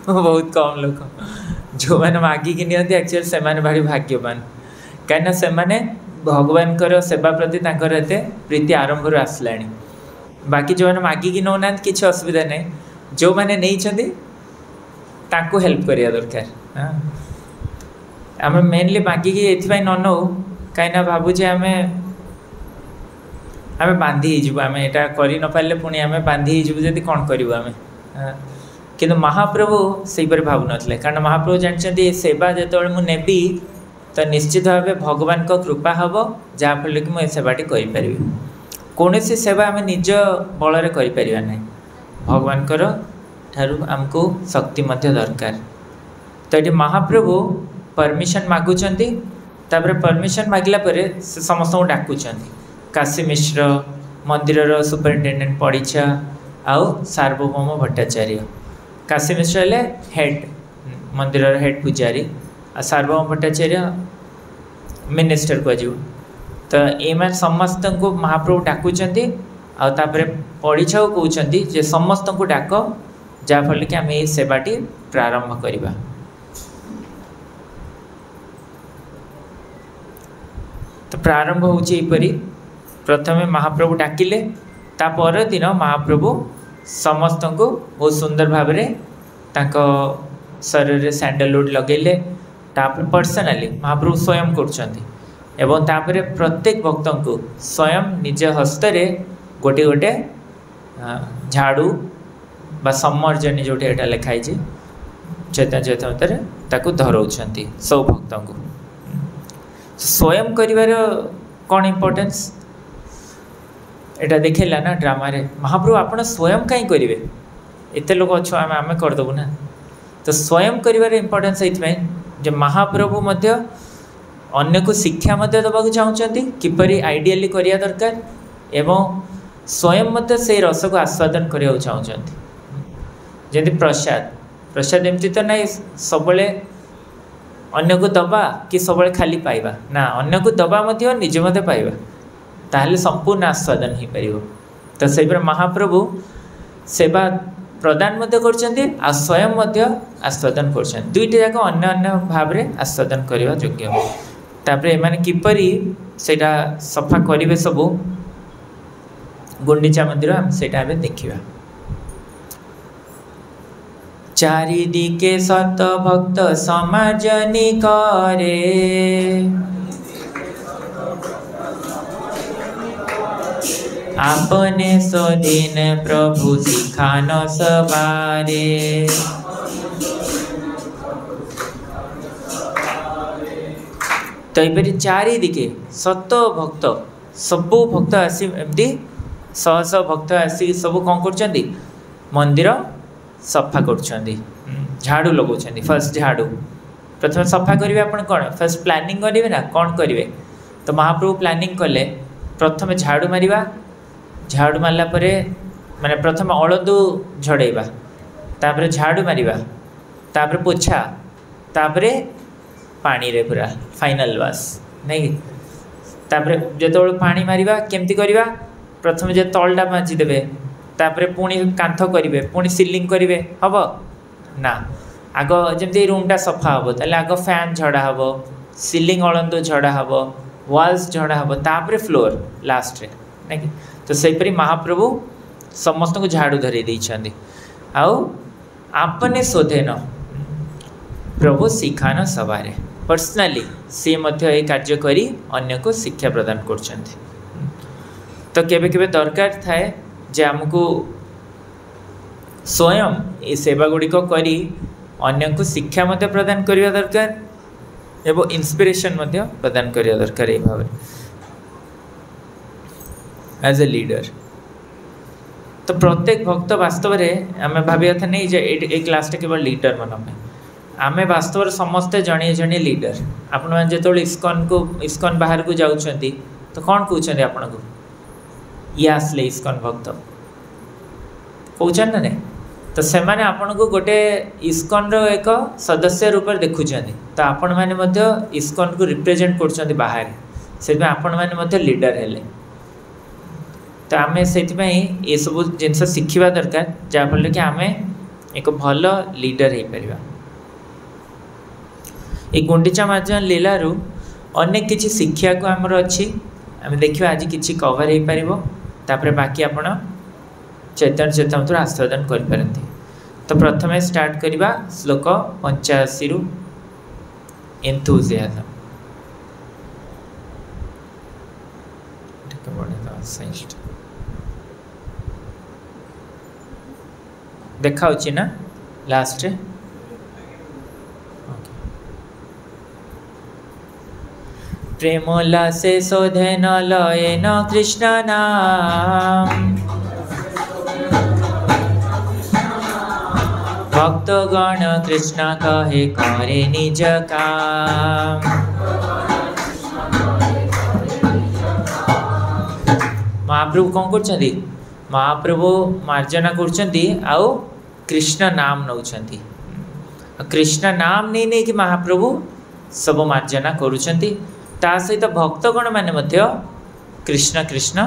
बहुत कम लोग जो मैंने मागी की नियंती एक्चुअली से भारी भाग्यवान कहीं से भगवान सेवा प्रति एते प्रीति आरंभ आसला। बाकी जो मैंने मागी की नौना किसी असुविधा नहीं, जो मैंने नहीं ताको हेल्प करिया दरकार। हाँ आम मेनली मागी की ये न नौ कहीं भावुचे आम बांधी हो आम यहाँ कर न पारे पुणी आम बांधी होती कौन करूँ आम। किंतु महाप्रभु से भावु नथिले कारण महाप्रभु जानते सेवा जो मुझे नेबी तो निश्चित भाव भगवान को कृपा हम जहाँफल कि मुझे सेवाटी करें। कौन सी सेवा आम निज बल कर ना, भगवान ठारू आमको शक्ति दरकार। तो ये महाप्रभु परमिशन मागुंट परमिशन मागिला से समस्त डाकुंट। काशी मिश्र मंदिर सुपरिटेडेंट पड़ीछा आउ सार्वभौम भट्टाचार्य। काशी मिश्र हेले हेड मंदिर हेड पूजारी आ सार्वभौम भट्टाचार्य मिनिस्टर कहू। तो ये समस्त को महाप्रभु डाकुंट आउे पड़ीछा कहते जे समस्त को डाक जहाँफल कि आम ये सेवाटी प्रारंभ करवा। तो प्रारंभ होपरी प्रथमे महाप्रभु डाकिले ता पर दिन महाप्रभु समस्त को बहुत सुंदर भाव शरीर में सैंडलवुड लगेले। पर्सनाली महाप्रभु स्वयं कर प्रत्येक भक्त को स्वयं निज हस्तरे गोटे गोटे झाड़ू बा सम्मर्जनी जोटे एटा लिखाई चैतन्य चैतन्य ताकू धरौछंती सब भक्त को। स्वयं करिवार कौन इम्पोर्टेंस एटा देखेला ना ड्रामा रे। महाप्रभु आपण स्वयं कहीं करेंगे एत लोग अच्छे आम करदेबू ना। तो स्वयं करिवार इम्पोर्टेंस ये महाप्रभु मध्य अन्य को शिक्षा दबाक चाहते किपरि आइडियली करिया दरकार एवं स्वयं मध्य से रस को आस्वादन करने चाहते। जमी प्रसाद प्रसाद एमती तो ना सब अन्य को दबा कि सब खाली पाइबा ना, अन्य को दबा निजे मत पाइबा ताहले संपूर्ण आस्वादन हो पार। तो से महाप्रभु सेवा प्रदान कर स्वयं आस्वादन कर दुईटी जाक अन्य अन्य भाव में आस्वादन करने योग्य। तापर एमाने किपरि सेटा सफा करिवे सबू गुंडीचा मंदिर सेटा आबे देखिबा। चारिदिके सत भक्त समाजनी करे आपने स्वधीन प्रभु सिखान सवारे। तो ये चारिदिके शत भक्त सबू भक्त आसी एमती शह शह भक्त आसी सब कौन कर मंदिर सफा कर झाड़ू लगे। फर्स्ट झाड़ू प्रथम सफा करेंगे आप कौन फर्स्ट प्लानिंग करेंगे ना कौन करेंगे। तो महाप्रभु प्लानिंग कले प्रथम झाड़ू मारिबा झाड़ू मारला परे माने प्रथम अलदू झड़ेबा तापर झाड़ू मारिबा तापर पोछा तापर पानी रे पूरा फाइनल वाश नहीं। तापर जो पानी मारिबा केमती करिबा प्रथम जो तलटा माजी देबे तापर पुणी कांथ करेंगे पुणी सिलिंग करेंगे हम ना आग जमी रूमटा सफा हम ताले आग फैन झड़ा हम सिलिंग अलंदू झड़ा हम वाल्स झड़ा हम तापर फ्लोर लास्ट रे नहीं। तो सेपरी महाप्रभु समस्त को झाड़ू धरी देइछन्दी आउ आपने शोधेन प्रभु शिखान सवारे पर्सनाली सी मध्य ए कार्य करी अन्य को शिक्षा प्रदान करछन्ती। तो केबे केबे दरकार थाए जे आमको स्वयं ये सेवा गुड़िक करी अन्य को शिक्षा मध्य प्रदान करिया दरकार एवं इंस्पिरेशन मध्य प्रदान करिया दरकार ए भाव एज ए लीडर। तो प्रत्येक भक्त वास्तव में आम भाविया था नहीं जे ए क्लास केवल लीडर मान आम वास्तव समस्ते जड़े जड़े लीडर। आपण मैंने जो इस्कन बाहर को जाऊँच तो कौन कहते आपन को ये आसले इस्कन भक्त कहते ना नहीं। तो से मैंने आपन को गोटे इस्कन रो एक सदस्य रूप में देखुं तो आपण मैंने इस्कन को रिप्रेजेंट कर बाहर से आपण मैंने लीडर हेले। तो आम से ये सब जिनस शिखा दरकार जहाँफल कि आम एक भल लीडर हो पार। ये गुंडीचा मार्जन लीलारू अनेक किसी शिक्षा को आमर अच्छी आम देखा आज किसी कवर हो पार तापर बाकी आपण चैतन्य चेतन आस्वादन करपारती। तो प्रथम स्टार्ट करवा श्लोक 85 रु एंथुजियाज्म देखा ना लास्ट प्रेमला से शोधे न लये न कृष्ण नाम भक्तगण कृष्ण कहे करे निज काम। महाप्रभु कौन कर महाप्रभु मार्जना कर कृष्ण नाम नौ कृष्ण नाम नहीं नहीं कि महाप्रभु सब मार्जना करुँच सहित भक्तगण माने कृष्ण कृष्ण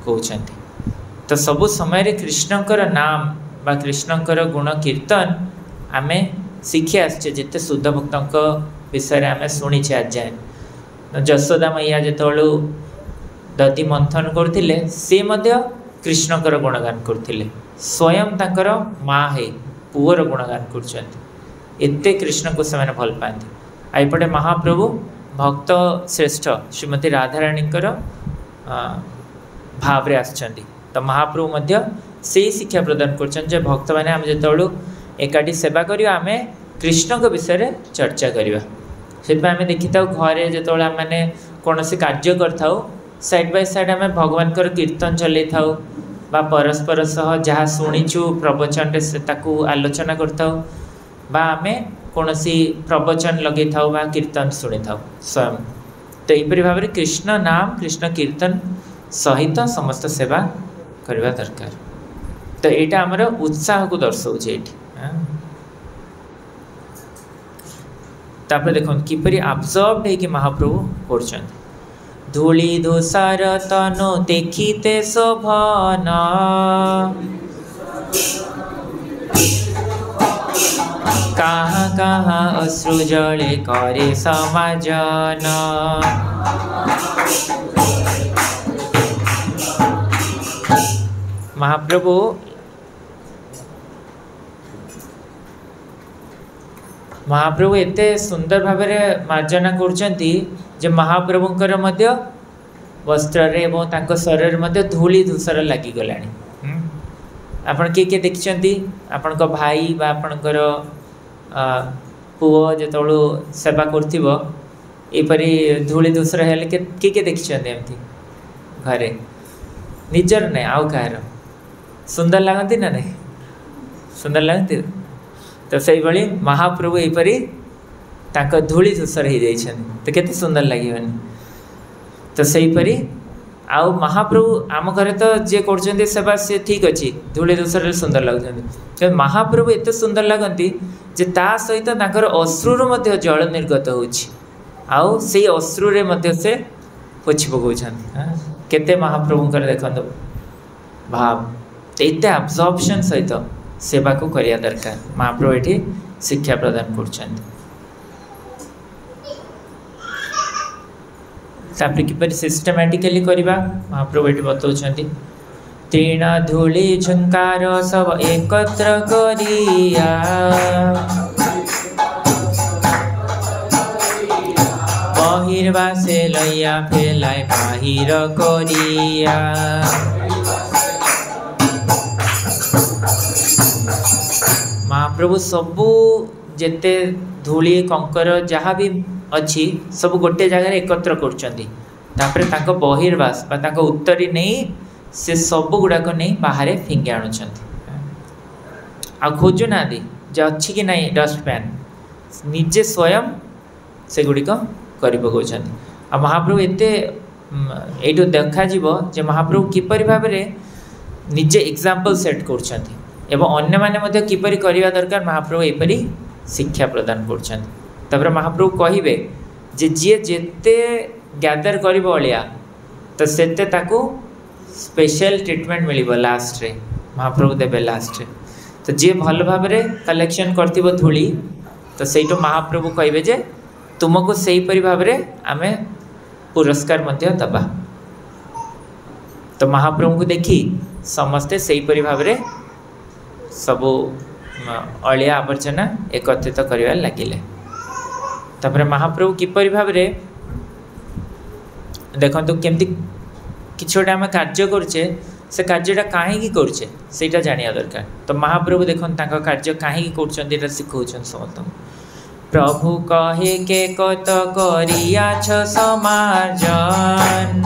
कहते। तो सबु समय कृष्णकर नाम बा कृष्णकर गुण कीर्तन आम शिखी आसचे जिते शुद्ध भक्त विषय आम शुणीचे आज जाए। जशोदा मैया जो दधि मंथन करते सी कृष्णकर गुणगान करते स्वयं तांकर माँ है पुअर गुणगान करते कृष्ण को से भल पाती। आईपटे महाप्रभु भक्त श्रेष्ठ श्रीमती राधाराणीकर भाव रे आछंती। तो महाप्रभु से शिक्षा प्रदान कर भक्त मैंने आम जो एकाठी सेवा करियो आम कृष्ण को विषय चर्चा करवा से आम देखी था घरे जो मैंने कौन कार्य कर साइड बाय साइड आम भगवान कीर्तन चल था परस्पर सह जहाँ शुणीचु प्रवचन से आलोचना करता आम कौन प्रवचन लगे था कीर्तन शुणी था स्वयं। तो यहपरी भाव में कृष्ण नाम कृष्ण कीर्तन सहित समस्त सेवा करवा दरकार। तो यहाँ आमर उत्साह को दर्शाऊे ये देखो किपरि आब्जर्व है कि महाप्रभु कर धूली धूसार तनु देखिते शोभन कहाँ कहाँ अश्रु जले करे समाजन। महाप्रभु एते सुंदर भाव में मार्जना कर महाप्रभुंकर वस्त्र एवं तांको शरीर मध्य धूली धूसर लागिगलाणी आपण किए देखिंट आपण भाई बा आपणकर पुओ जो सेवा करपरी धूली धूसर हेल्ले किए देखिंट एमती घरे निजर नहीं आउ कहार सुंदर लगती ना नहीं सुंदर लगती तो से भाई महाप्रभु यहीपरी धूली धूसर हो जाइए तो केते सुंदर लगे तो सहीपरी आउ महाप्रभु आम घरे तो जी कर सेवा सी ठीक अच्छी धूली धूसर सुंदर लगुच महाप्रभु एत सुंदर लगती जे ता सहित अश्रु जल निर्गत हो से अश्रु से पोछि पकाउछन केते महाप्रभुंकर देखो भाव एते अब्जॉर्प्शन सहित सेवा को करिया दरकार महाप्रभु ये शिक्षा प्रदान कर किपर सिस्टमैटिकली करवा महाप्रभु ये बताऊँ तीर्ण धूली झुंकार सब एकत्र करिया बहिर्वासे लैया फेलाई बाहिर करिया महाप्रभु सबू जेते धूली कंकर जहाँ भी अच्छी सब गोटे जगह एकत्र कर बहिर्वास उत्तरी नहीं से सब गुड़ाक नहीं बाहर फिंगी आणुंट आ खोजुना जे अच्छी कि नहीं डस्टपैन निजे स्वयं से गुड़िक कर पकाउछन आ महाप्रभु एते एठो देखा जीवो जे महाप्रभु किपरि भाव निजे एग्जाम्पल सेट कर अन्य माने किपरि करिवा दरकार महाप्रभु एपरि शिक्षा प्रदान कर महाप्रभु कहिबे जे जी जेते गैदर करिबो अलिया तो सेते ताकू स्पेशल ट्रीटमेंट मिलिबो लास्ट रे महाप्रभु देबे लास्ट रे तो जी भल भाव कलेक्शन करथिबो धूली तो सेइटो महाप्रभु कहिबे जे तुमको सही परि भाव आमे पुरस्कार मध्य दबा तो महाप्रभु को देखी समस्ते सही परि भाव सबू अलिया आवर्जना एकत्रित कर लगिले तापर महाप्रभु किपरि भाव देखो केमती किसी गोटे आम कार्य करुचे से कार्यटा कहीं करुचे सेटा जानिया दरकार तो महाप्रभु देखो कार्य कहीं कर शिखौन समस्त प्रभु कहे के कत करियाछ समार्जन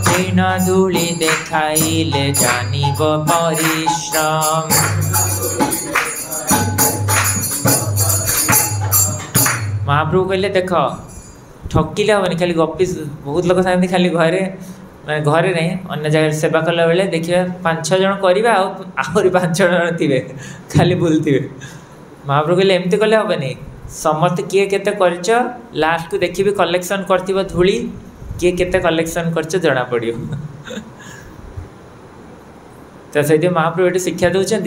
तीर्ण धूली देखाइले जानिब परिश्रम महाप्रभु कहले देख ठकिले हेनी खाली गपी बहुत लोग था खाली घरे मैं घरे नहीं अन्य जगह सेवा कला बेले देखिए 5-6 जन करवा आहरी 5 जन थे खाली बुलते महाप्रभु कहले एमती कले हेनी समस्त किए केते करछ लास्ट को देखिए कलेक्शन करथिबो धूली किए केते कलेक्शन करछ जना पड़ियो तो से महाप्रभु ये शिक्षा दौरान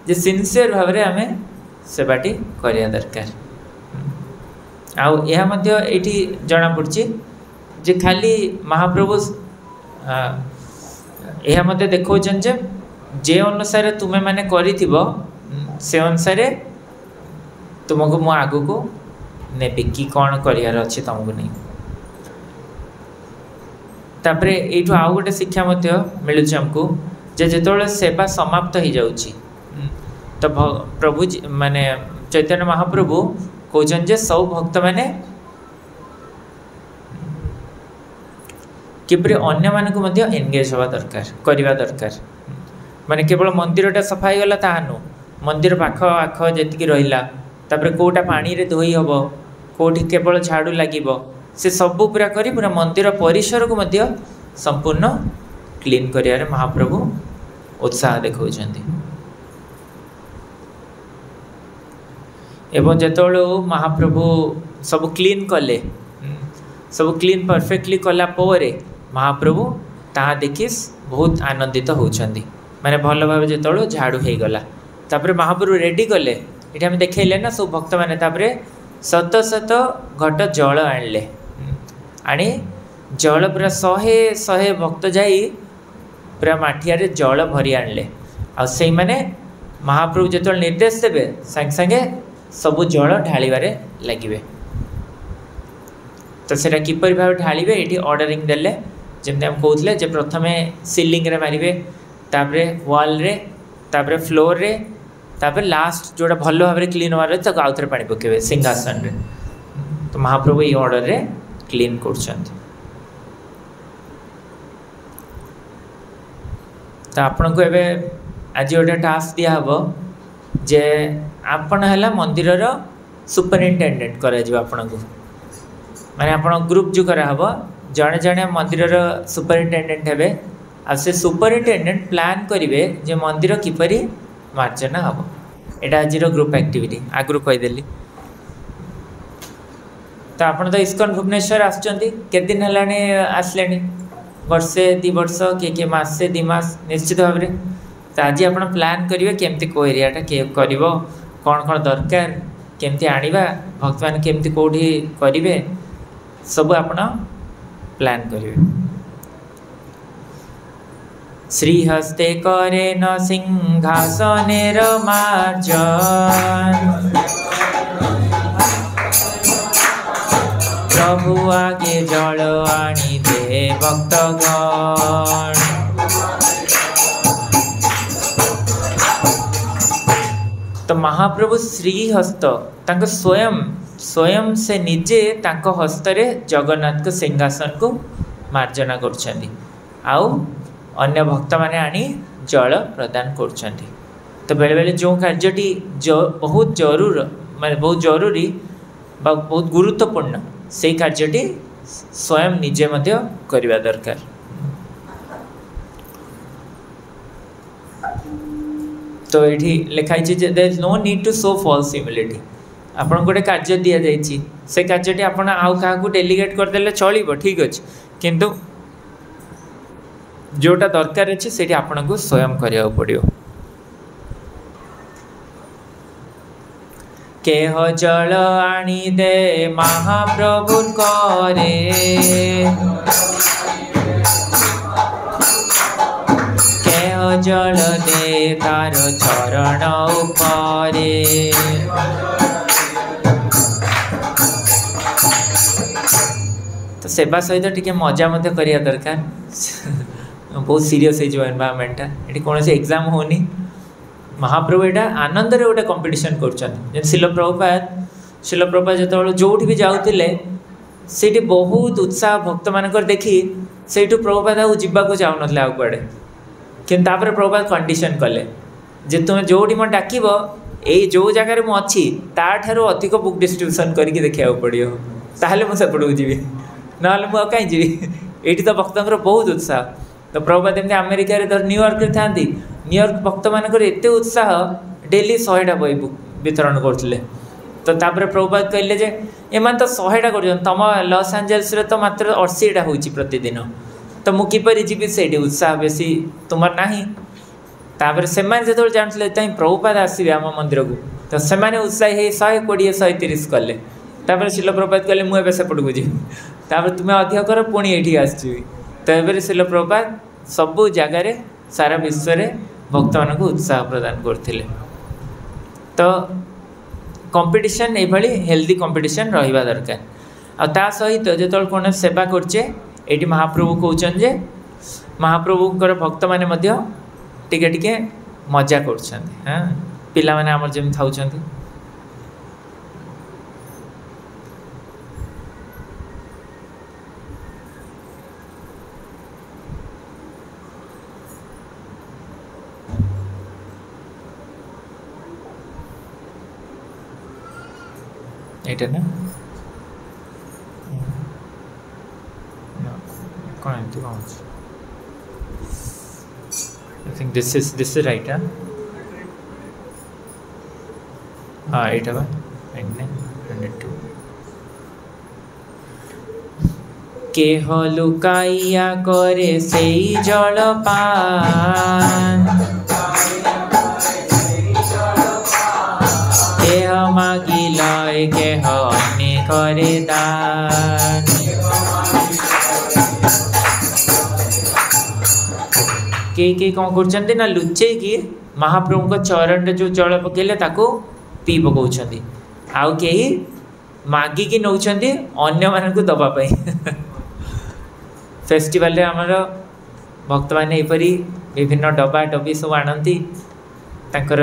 जे सिनसीयर भाव में आम सेवाटी करिया दरकार आउ यह मध्य एठी जना पड़छि जे खाली महाप्रभु यह मध्य देखौछन जे अनुसार तुमे माने करिथिबो से अनुसार तुमको मु आगु को नेबे कि कौन करियार अछि तुमको नहीं तापरे एठो आउ गोटे शिक्षा मध्य मिलुछि हमको जे जेतोले सेवा समाप्त हो जाउछि तो प्रभु माने चैतन्य महाप्रभु कहउछन जे सब भक्त माने किपरि अन्य मानक मध्य एंगेज होवा दरकार करिवा दरकार माने केवल मंदिरटा सफाई गला ताहानु मंदिर पाख आख जेतिकी रहिला तापरे कोटा पानी रे धोई हबो कोठी केवल झाड़ू लागिबो से सब पूरा करी पूरा मंदिर परिसर को मध्य संपूर्ण क्लीन करियारे महाप्रभु उत्साह देखौछन्ति एवं जेतोळ महाप्रभु सब क्लीन कले सब क्लीन परफेक्टली कला पोरे महाप्रभु ता देखि बहुत आनंदित होउछन्ति माने भल भाव जेतोळ झाड़ू हे गला तापरे महाप्रभु रेडी कले एठी हम देखैले ना सब भक्त माने तापरे शत शत घट जल आणले आनी जल पूरा 100 भक्त जाई पूरा माठिया रे जल भरी आणले आ सेई माने महाप्रभु जेतोळ निर्देश देबे संगे संगे सबु जल ढाळीबारे लागिबे तो सेटा किपरि भाव ढालिबे एठी ऑर्डरिंग देले जेमते हम कहउतले जे प्रथमे सीलिंग रे मारिबे तापरे वॉल रे तापरे फ्लोर रे तापरे लास्ट जोटा भलो भाबरे क्लीन होबार त आउथरे पानी पकेबे सिंहासन रे। तो महाप्रभु ये ऑर्डर रे क्लीन करछंत। तो आपण को एबे आज गोटे टास्क दिया हबो जे आपण हला मंदिर रो सुपरिटेंडेंट करा जिवो आपण को माने आपण ग्रुप जो करा हबो जणे जणे मंदिर रो सुपरिटेंडेंट हेबे आ से सुपरिटेंडेंट प्लान करिवे जे मंदिर किपरि मार्जना हबो। एटा आज रो ग्रुप एक्टिविटी आगु कहि देली। तो आपण तो इस्कॉन भुवनेश्वर आसचंती के दिन हलाने आसलेनी वर्षे 2 वर्ष के मासे 2 मास निश्चित भाव में। तो आज आप प्लान करेंगे केमती को एरियाटा के कर कौन कौन दरकार केमती आनिबा भक्त मान केमती कोठी करेंगे सब आप प्लान करेंगे। श्रीहस्ते करे न सिंहासनेर मार्जन प्रभु आगे जल आनी दे भक्तगण। तो महाप्रभु श्रीहस्त तांको स्वयं से निजे तांको हस्तरे जगन्नाथ को सिंहासन को मार्जना करछंती आउ अन्य भक्त माने आनी जल प्रदान करछंती। तो बेले बेले जो कार्यटी बहुत जरूर माने बहुत जरूरी बहुत गुरुत्वपूर्ण से कार्यटी स्वयं निजे मध्य करबा दरकार। तो ये लिखाई there is no need to show false humility. आपन गोटे कार्य दिया जाइछि से कार्यटी आपन आउ काहा को डेलीगेट कर देले चलिबो ठीक अछि किंतु जोटा दरकार अछि सेठी आपन को स्वयं करिया पड़ियो। केह जल आनी दे महाप्रभु करे केह जल दे तार चरण उपरे। तो सेवा सहित टिके मजा मत करिया दरकार बहुत सीरियस हो एनवायरनमेंटा ये कौन से एग्जाम होनी महाप्रभु एटा आनंद रे गोटे कंपटीशन कर शिल प्रभुपाद जो जो भी जाऊले से बहुत उत्साह भक्त मान देखी से प्रभुपाद आवाक चाहून कुआड़े कि प्रभुपाद कंडीशन कले जे तुम जो मत डाक ये जो जगार मुझी ताठू अधिक बुक डिस्ट्रीब्यूशन करके देखा पड़ो ताहले मुझे सेपटू जी ना कहीं जी ये तो भक्तर बहुत उत्साह। तो प्रभुपाद एमती अमेरिका रे न्यूयॉर्क रे था न्यूयॉर्क भक्त मानकर एते उत्साह डेली 100टा बही वितरण करते। तो तापर प्रभुपाद कहले जे एमान तो 100टा कर तुम लॉस एंजेल्स रे तो मात्र 80टा होची प्रतिदिन तो मु किपरि जीवी से उत्साह बेसी तुम नाही। तापर से जो जानते प्रभुपाद आसवे आम मंदिर को तो से उत्साही 120 130 कले। तापर शिल प्रभुपाद कहले मुझे सेपटू जी तापर तुम्हें अधिक कर पुणी ये आसि। तो ये शिल प्रभुपाद सबू जगार सारा विश्व में भक्त मान को उत्साह प्रदान करते। तो कंपटीशन ये हेल्दी कंपटीशन रहा दरकार। आ सहित जो कौन सेवा करे महाप्रभु कहते जे महाप्रभुकर भक्त मैंने टिके टिके मजा कर पिला माने आमर जेम थाउछंती। एटा ना कौन है कौन I think this is right huh? हाँ एटा बा 102 केह लुकाइया करे सेई जल पान केह मागी लय केह अन्य करे दान। के कौन कर ना लुचे कि महाप्रभु को चरण जो जल पकेले ताको पी पकाउछंती आउ के मागिकी नौचंदी अन्य मानकु दबा पाई फेस्टिवल रे हमर भक्त माने एपरी विभिन्न डब्बा डब्बी सब आनती ताकर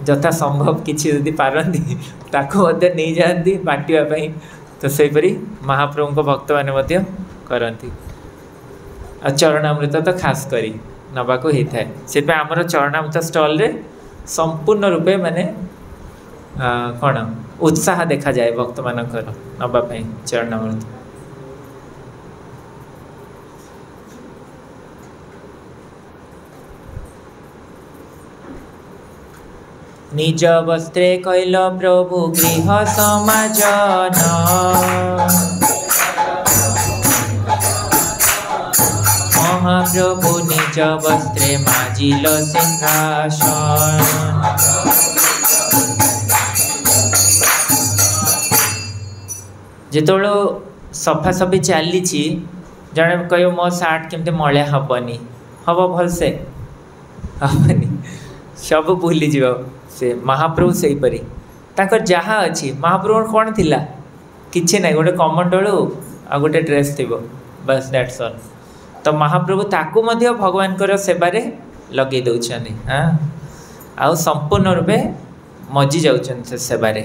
जथा संभव किछि यदि पारंती ताको मध्य नहीं जाती बांटिया पाई तो सेपरी महाप्रभु को भक्त माने मध्य करंती आ चरणामृत तो खास करी नबा को होता है से आमर चरणामृत स्टॉल रे संपूर्ण रूपे माने कौन उत्साह देखा जाए भक्त मानकर नबा पाई चरणामृत निज वस्त्रे कैल प्रभु गृह समाजन महाप्रभु निज वस्त्रे माजिल सिंहासन जितोलो सफा सफी चली जड़े कह मो सार्ट केमती मलिया हेनी हम भलसे हेनी सब भूली जीव से महाप्रभु से परी ताकर जहाँ अच्छी महाप्रभु कौन थिला किसी ना गोटे कमंडलू आ गोटे ड्रेस थी बस दैट्स ऑल तो महाप्रभु ताकू मध्य भगवान सेवारे लगे दौरान हाँ आउ संपूर्ण रूपे मजी जाऊँ से सेवारे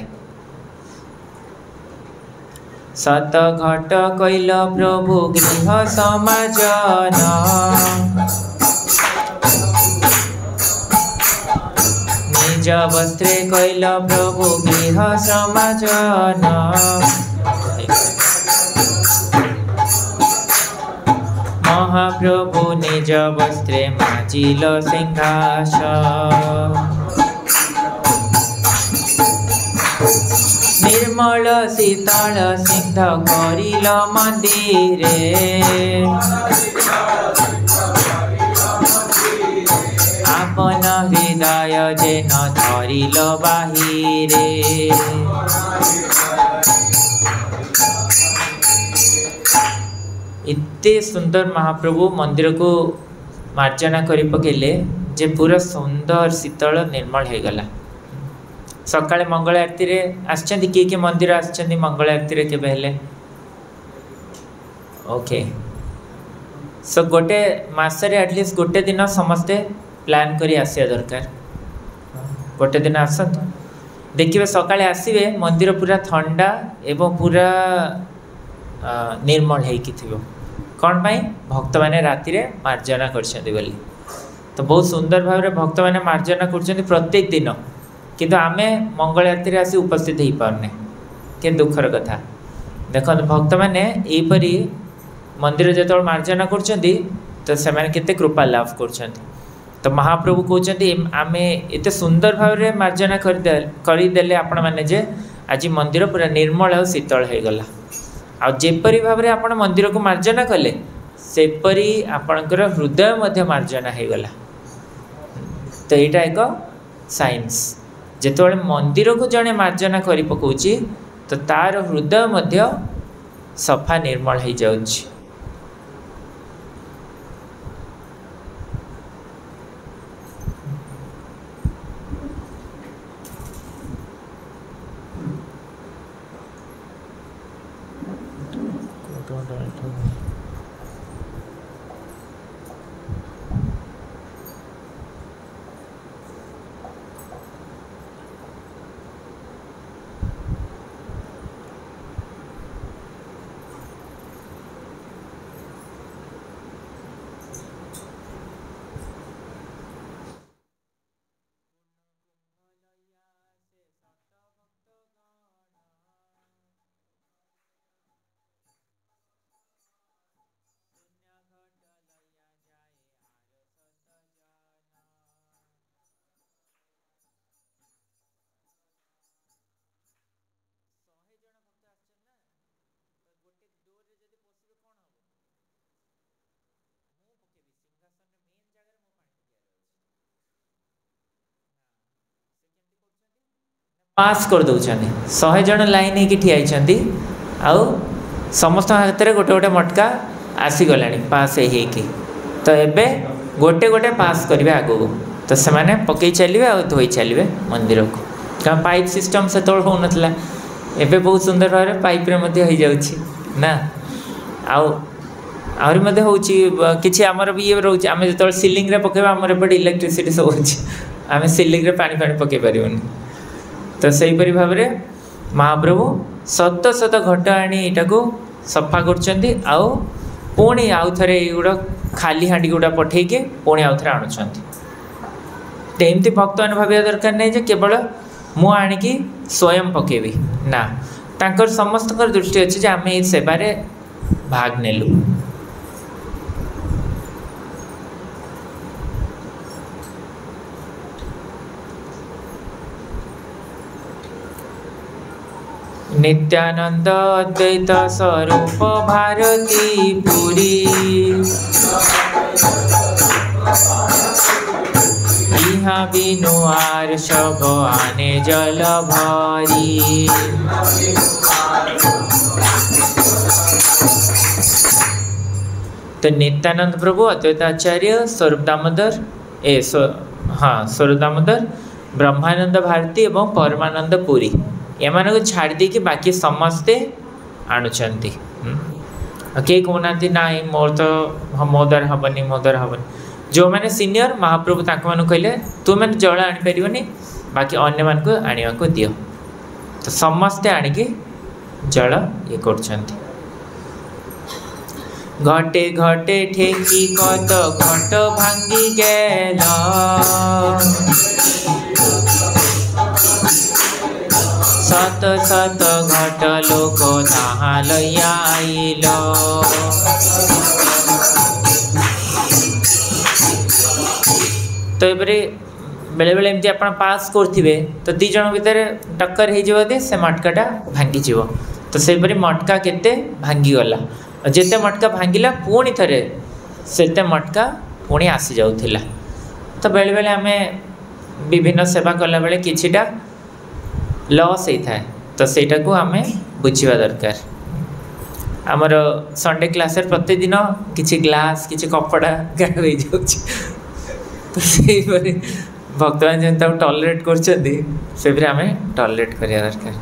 सत घट कैल प्रभु गृह समाजन निज वस्त्रे कैल प्रभु गृह समाजन महाप्रभु निज वस्त्रे माजिल सिंहासन निर्मल शीतल सिद्ध करिल मंदिरे आपन हृदय जेन धरिल बाहिरे इतने सुंदर महाप्रभु मंदिर को मार्जना करी पकेले जे पूरा सुंदर शीतल निर्मल हो गला सकाळे मंगल आरती रे आछंती के मंदिर आछंती मंगल आरती रे केबे हेले ओके सो गोटे मासरे एटलिस्ट गोटे दिन समस्ते प्लान करी आसिया दरकार गोटे दिन आसत देखिए सकाळे आसीबे मंदिर पूरा ठंडा एवं पूरा निर्मल होइकी थिबो कौन पाई भक्त माने राति रे मार्जना करछंती बोली तो बहुत सुंदर भाव रे भक्त माने मार्जना करछंती प्रत्येक दिन किंतु आमे मंगल आरती आसी उपस्थित हो पारने के दुखर कथा देख भक्त मैंने यहीपरी मंदिर जो मार्जना करछंती तो से केते कृपा लाभ करछंती तो महाप्रभु कहते आम एत सुंदर भाव में मार्जना करदे आपण मैंने जे आज मंदिर पूरा निर्मल और शीतल हो गला आजपरी भाव में आप मंदिर को मार्जना कले सेपरी आपणकर हृदय मध्य मार्जना हो गला तो यहाँ एक साइंस जिते मंदिर को जड़े मार्जना करी पकाउची तो तार हृदय मध्य सफा निर्मल हो जाउची पास कर दौरान 100 जन लाइन होगी ठियाई आउ समस्त हाथ में गोटे गोटे मटका आसीगला पास होगी तो एबे गोटे गोटे पास करेंगे आगू तो से पकई चलिए आ धोई चलिए मंदिर को क्या पाइप सिस्टम से हो ना एबे बहुत सुंदर भाव पाइप रे मध्य हो जाउछि ना आहरी मध्य होउछि किछि हमर भी ये रहउछि आमे जतल सीलिंग रे पकेबा हमर एपटे इलेक्ट्रिसिटी सब होछि आमे सीलिंग रे पानी पानी पके परिबनी तो सही परि भाव रे महाप्रभु शत शत घट आनी एटा को सफा करछन्ती आउ पुणी आउ थरे एगुड़ा खाली हांडी गुड़ा पठे के पुणी आउ थरे आणुछन्ती तो एमती भक्त मैंने भाविया दरकार नहीं जे केवल मु आणिकी स्वयं पकेबी ना तांकर समस्त दृष्टि अच्छी जे आमे ए सेवारे भाग नेलु नित्यानंद अद्वैत स्वरूप भारती पुरी इहाँ बिनु आर सब आने जल भरी तो नित्यानंद प्रभु अद्वैत आचार्य स्वरूप दामोदर स्वरूप दामोदर ब्रह्मानंद भारती एवं परमानंद पुरी एमान को छाड़ दी कि बाकी समस्ते आणुचंती के कहना ना मोर तो मो द्वारा हेनी मो द्वारा हेनी जो मैंने सीनियर महाप्रभु ताक कहले तु मैंने जल आनीपारनि बाकी अन्य मान को आने को दियो तो समस्ते आणिकी जल ये करछंती घटे घटे ठेकी कत घट भांगी गेला सत सत घट लोक नहाल आइल तो ये बेले बेले एमती आप पास करेंगे तो दी जन भितर टक्कर हो से मटकाटा भांगी तो से मटका केते भांगी गला जिते मटका भांगिला पुणी थे से मटका पुणी आसी जाऊला तो बेले बेले आम विभिन्न सेवा कला बेले किछिटा लॉस होता है तो सेटा को आम बुझा दरकार आमर संडे क्लास प्रतिदिन किसी ग्लास किसी कपड़ा गाड़ हो जाऊँ तो से भक्त मैंने जमी टॉलरेट कर आम टॉलरेट करिया दरकार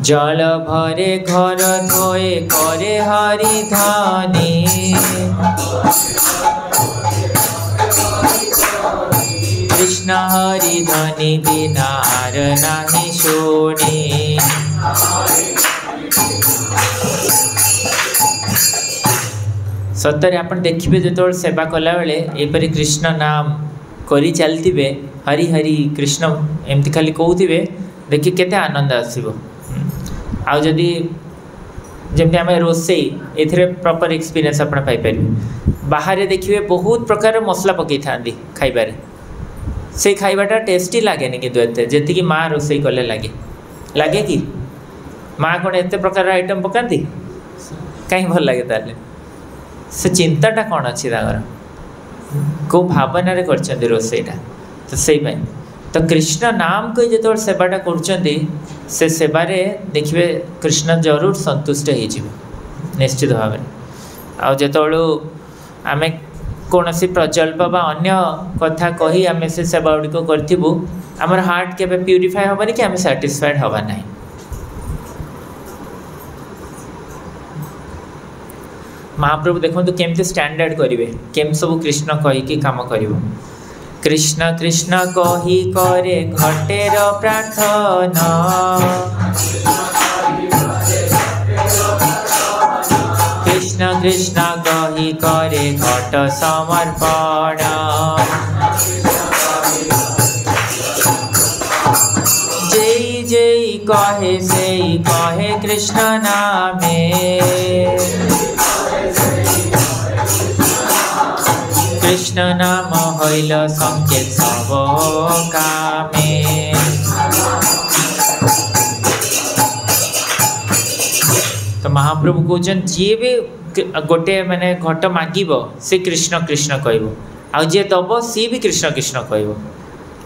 जल भरे घर धोए करे हरि धनी कृष्ण हरि धनी बिनार नहीं शोणी सतरे आप देखिए जो सेवा कला बेले एपरी कृष्ण नाम करी चलते हरि हरि कृष्ण एमती खाली कहते देखिए केते आनंद आसो आउ जदि जमी आम रोसई ए प्रॉपर एक्सपीरियंस आप पाइपर बाहर देखिए बहुत प्रकार मसला पकई था खाइबार से खाइबाटा टेस्टी लगे कि जी माँ रोसई कले लगे कि माँ कौन एत प्रकार आइटम पकाती कहीं भल लगे ताले से चिंताटा कौन अच्छी कौ भावना कर रोसईटा तो से तो कृष्ण नाम को जो सेवाटा कर सेवारे देखिए कृष्ण जरूर संतुष्ट हो निश्चित भाव में आजो आम कौन सी प्रजल्प बा अन्य कथा कही आम से सेवा गुड़िक करूँ आमर हार्ट के प्यूरीफाए हेनी कि आम सैटिस्फाइड हवा ना महाप्रभु देखो केमती स्टैंडर्ड करेंगे केम सब कृष्ण कहीकि कम कर कृष्ण कृष्ण कही करे घटेर प्रार्थना कृष्ण कृष्ण कही करे घट समर्पण जय जय कहे से कहे कृष्ण नामे कृष्ण नाम हईल संकेत सब कामे तो महाप्रभु कहते जी भी गोटे माने घट मागिब से कृष्ण कृष्ण कहब आ जी दब सी भी कृष्ण कृष्ण कहब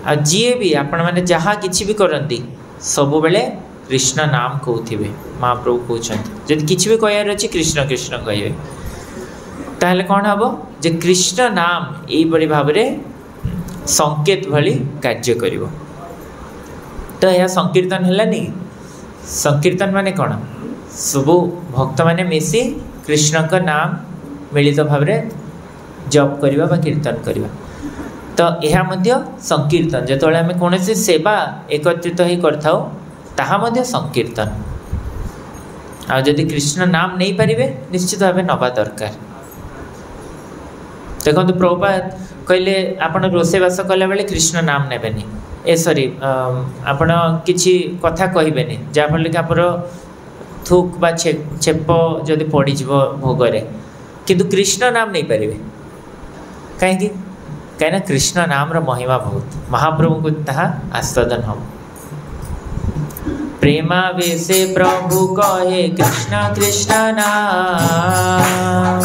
आ जी भी आपण मैंने जहाँ किसी भी करती सब बेले कृष्ण नाम कहते महाप्रभु कहते जब किसी भी कहार अच्छी कृष्ण कृष्ण कहे ताहले कौन हम जे कृष्ण नाम यही भाव में संकेत भली कार्य करिवो। तो यह संकीर्तन है। संकीर्तन माने कौन? सबू भक्त माने मिसी कृष्ण का नाम मिलित भाव जप करवा बा कीर्तन करवा। तो यह मध्य संकीर्तन जो आम कौन सेवा एकत्रित ही करथाउ ताहा मध्य संकीर्तन। आ जदि कृष्ण नाम नहीं पारिबे निश्चित भाव नवा दरकार। देखो प्रभुपाद कहले आपण रोषेबास कला बेले कृष्ण नाम नेबेनी ए सॉरी आपण किछि कथा कहबेनी जाफल कि आपरो थूक बा छेप जदि पड़ी जीव भोगरे किंतु कृष्ण नाम नहीं पारिबे कहीं कहीं कृष्ण नाम रो महिमा बहुत महाप्रभु को ताहा आस्वादन हम। प्रेमावेशे प्रभु कहे कृष्ण कृष्ण नाम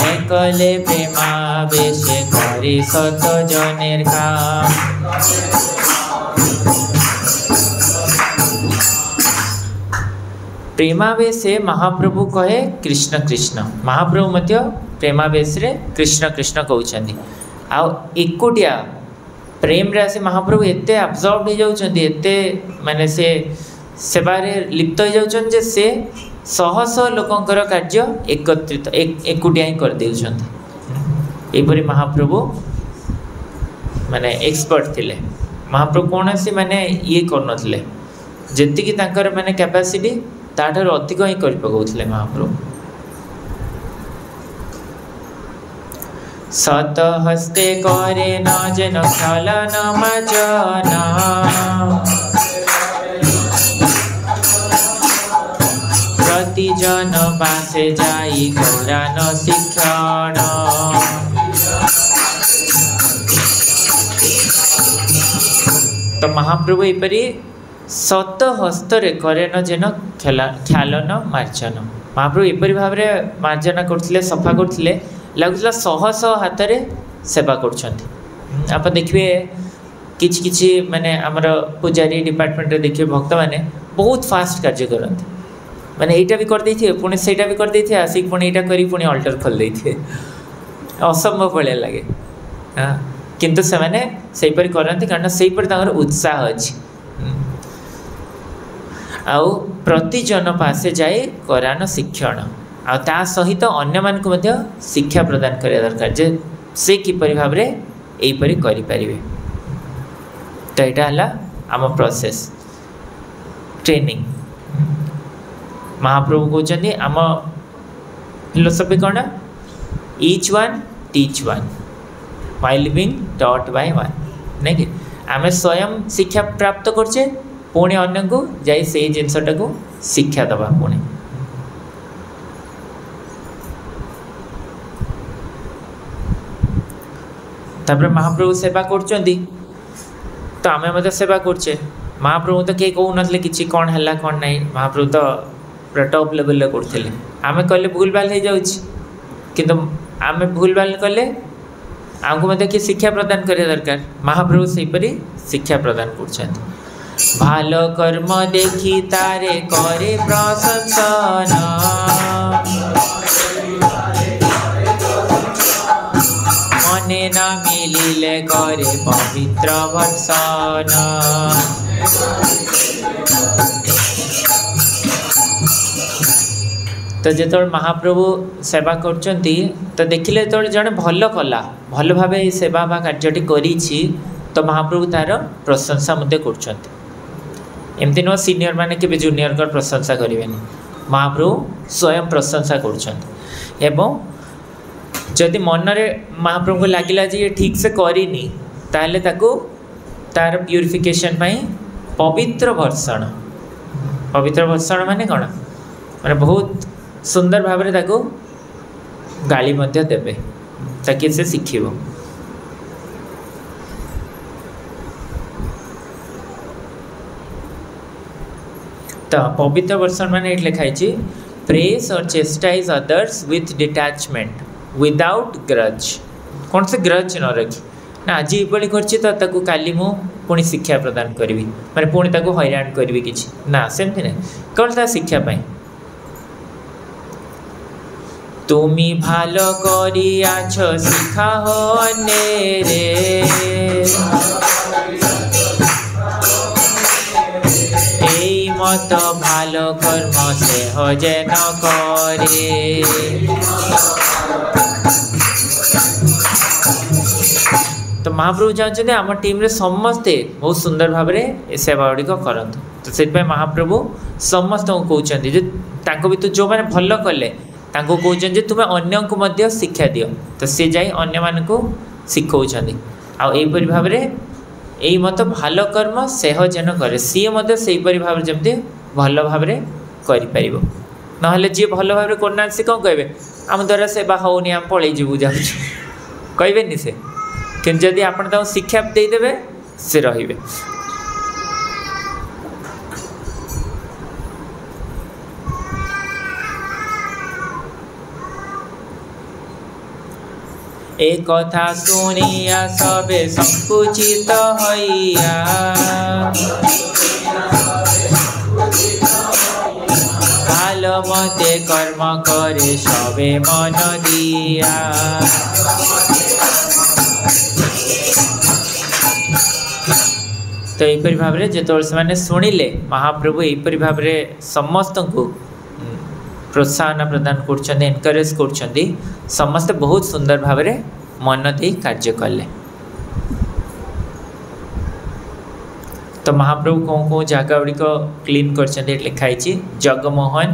एकले प्रेमावेशे करी शत जनेर काम। प्रेमावेशे महाप्रभु कहे कृष्ण कृष्ण महाप्रभु मध्य प्रेमावेश रे कृष्ण कृष्ण कहउछन्ती। आ एकोटिया प्रेम रे आसे महाप्रभु एते अब्जॉर्ब हो जाउछन्ती एते माने से सेवारे लिप्त हो जाउछन जे से शह शह लोकंकर कार्य एकत्रित एकुटिया ही कर देउछन्ती। एपरि महाप्रभु माने एक्सपर्ट थिले। महाप्रभु कौन सी माने ये करनथिले जेति कि तांकर माने कैपेसिटी ताठार अधिक ही कर पकाउथिले महाप्रभु। सत हस्ते करे न जन खलन मजना प्रति जन पासे जाई गौरान शिक्षण। तो महाप्रभु एपरी सत हस्ତରେ करे न जेन ख्यालन मार्जन महाप्रभु एपरी भाव में मार्जना करथिले सफा करथिले लगुला शह शह हाथ में सेवा करछन्ती। आप देखिए किछि किछि माने हमर पूजारी डिपार्टमेंट रे देखिए भक्त माने बहुत फास्ट कार्य करते माने एटा भी कर देथिए पुणी सेटा भी कर देथिए आसिक पुणी एटा करी पुणी अल्टर खोल देथिए असंभव भले लगे। हाँ किंतु से माने सेपरि करंती कारण सेपरि तांगर उत्साह अछि। आउ प्रति जन पासे जाए करान शिक्षण आ ता सहित अन्य मान को मध्य शिक्षा प्रदान करिया दरकार जे से किपरि भाव रे एपरि करि परिबे। तो एटा हला आम प्रोसेस ट्रेनिंग। महाप्रभु कहते आम फिलोसफी कौन each one teach one my living taught by one नहीं कि आम स्वयं शिक्षा प्राप्त करछे पुणी अन्य को जाई से जिनसटा को शिक्षा दबा पुणी। तापर महाप्रभु सेवा करछन्ती तो आमे मते सेवा करछे महाप्रभु तो के कहू नथले किछि कोन हल्ला कोन नहीं महाप्रभु तो पूरा टॉप लेवल रे करथिले आमे कहले भूल भाल हो जाउछि किंतु आमे भूल भाल कले आमको मते कि शिक्षा प्रदान करे दरकार महाप्रभु सेहि परि शिक्षा प्रदान करछन्ती। भालो कर्म देखी तारे करे प्रशंसन मने न मिलिले करे पवित्र भर्सन। तो जो महाप्रभु सेवा करचंती तो देखिले तो जड़े भल कला भल भाव सेवा बा कार्यटी करी तो महाप्रभु तार प्रशंसा मध्य करचंती। एमती नुह सीनियर माने के जूनियर का प्रशंसा करें महाप्रभु स्वयं प्रशंसा करचंती। एवं जदि मन रे महाप्रभु को लगिला जे ये ठीक से करिनी ताले ताको तार प्यूरिफिकेशन पाई पवित्र भर्षण माने कौन माने बहुत सुंदर भाव में ताको गाली मध्य देबे ताकि से शिखिबो। तो पवित्र भर्षण माने एट लिखाई प्रेज और chastise others with detachment without grudge कौन से ग्रज न रखी ना आज ये करछि तो ताको काली मु पुणी शिक्षा प्रदान करी माने पुणी ताको हैरान करी किछि ना सेमती नहीं केवल ता शिक्षा पाई। তুমি ভালো করিয়াছ শিখাহ অন্যেরে, এই মত ভালো কর্ম সেহ যেন করে। তো মহাপ্রভু ଚାହୁଁଛନ୍ତି ଆମ ଟିମ୍ରେ ସମସ୍ତେ ବହୁତ ସୁନ୍ଦର ଭାବରେ ଏ ସେବା ଗୁଡ଼ିକ କରନ୍ତୁ। ତ ସେଥିପାଇଁ ମହାପ୍ରଭୁ ସମସ୍ତଙ୍କୁ କହୁଛନ୍ତି ଯେ ତାଙ୍କ ଭିତରୁ ଯେଉଁମାନେ ଭଲ କଲେ ତାଙ୍କୁ କହୁଛନ୍ତି ଯେ ତୁମେ ଅନ୍ୟଙ୍କୁ ମଧ୍ୟ ଶିକ୍ଷା ଦିଅ। ତ ସେ ଯାଇ ଅନ୍ୟମାନଙ୍କୁ ଶିଖଉଛନ୍ତି। ଆଉ ଏହିପରି ଭାବରେ ଏଇ ମତ ଭଲ କର୍ମ ସେହ ଯେନ କରେ, ସିଏ ମଧ୍ୟ ସେହିପରି ଭାବରେ ଯେମିତି ଭଲ ଭାବରେ କରିପାରିବ। ନହେଲେ ଯିଏ ଭଲ ଭାବରେ କରୁନାହାନ୍ତି ସେ କ'ଣ କହିବେ, ଆମ ଦ୍ୱାରା ସେବା ହେଉନି, ଆମେ ପଳେଇ ଯିବୁ ଯାଉଛୁ, କହିବେନି ସେ। କିନ୍ତୁ ଯଦି ଆପଣ ତାଙ୍କୁ ଶିକ୍ଷା ଦେଇଦେବେ ସେ ରହିବେ। ଏ କଥା ଶୁଣିଆ ସବେ ସଂକୁଚିତ ହଇଆ, ভালো মতে কর্ম করে সবে মন দিয়া। তো এইপরি ভাবে যেতବେଳେ ସେମାନେ ଶୁଣିଲେ ମହାପ୍ରଭୁ ଏହିପରି ଭାବରେ ସମସ୍ତଙ୍କୁ ପ୍ରୋତ୍ସାହନ ପ୍ରଦାନ କରୁଛନ୍ତି, ଏନକରେଜ୍ କରୁଛନ୍ତି, ସମସ୍ତେ ବହୁତ ସୁନ୍ଦର ଭାବରେ ମନ ଦେଇ କାର୍ଯ୍ୟ କଲେ। ତ ମହାପ୍ରଭୁ କେଉଁ କେଉଁ ଜାଗା ଗୁଡ଼ିକ କ୍ଲିନ୍ କରିଛନ୍ତି ଏଠି ଲେଖା ହେଇଛି। ଜଗମୋହନ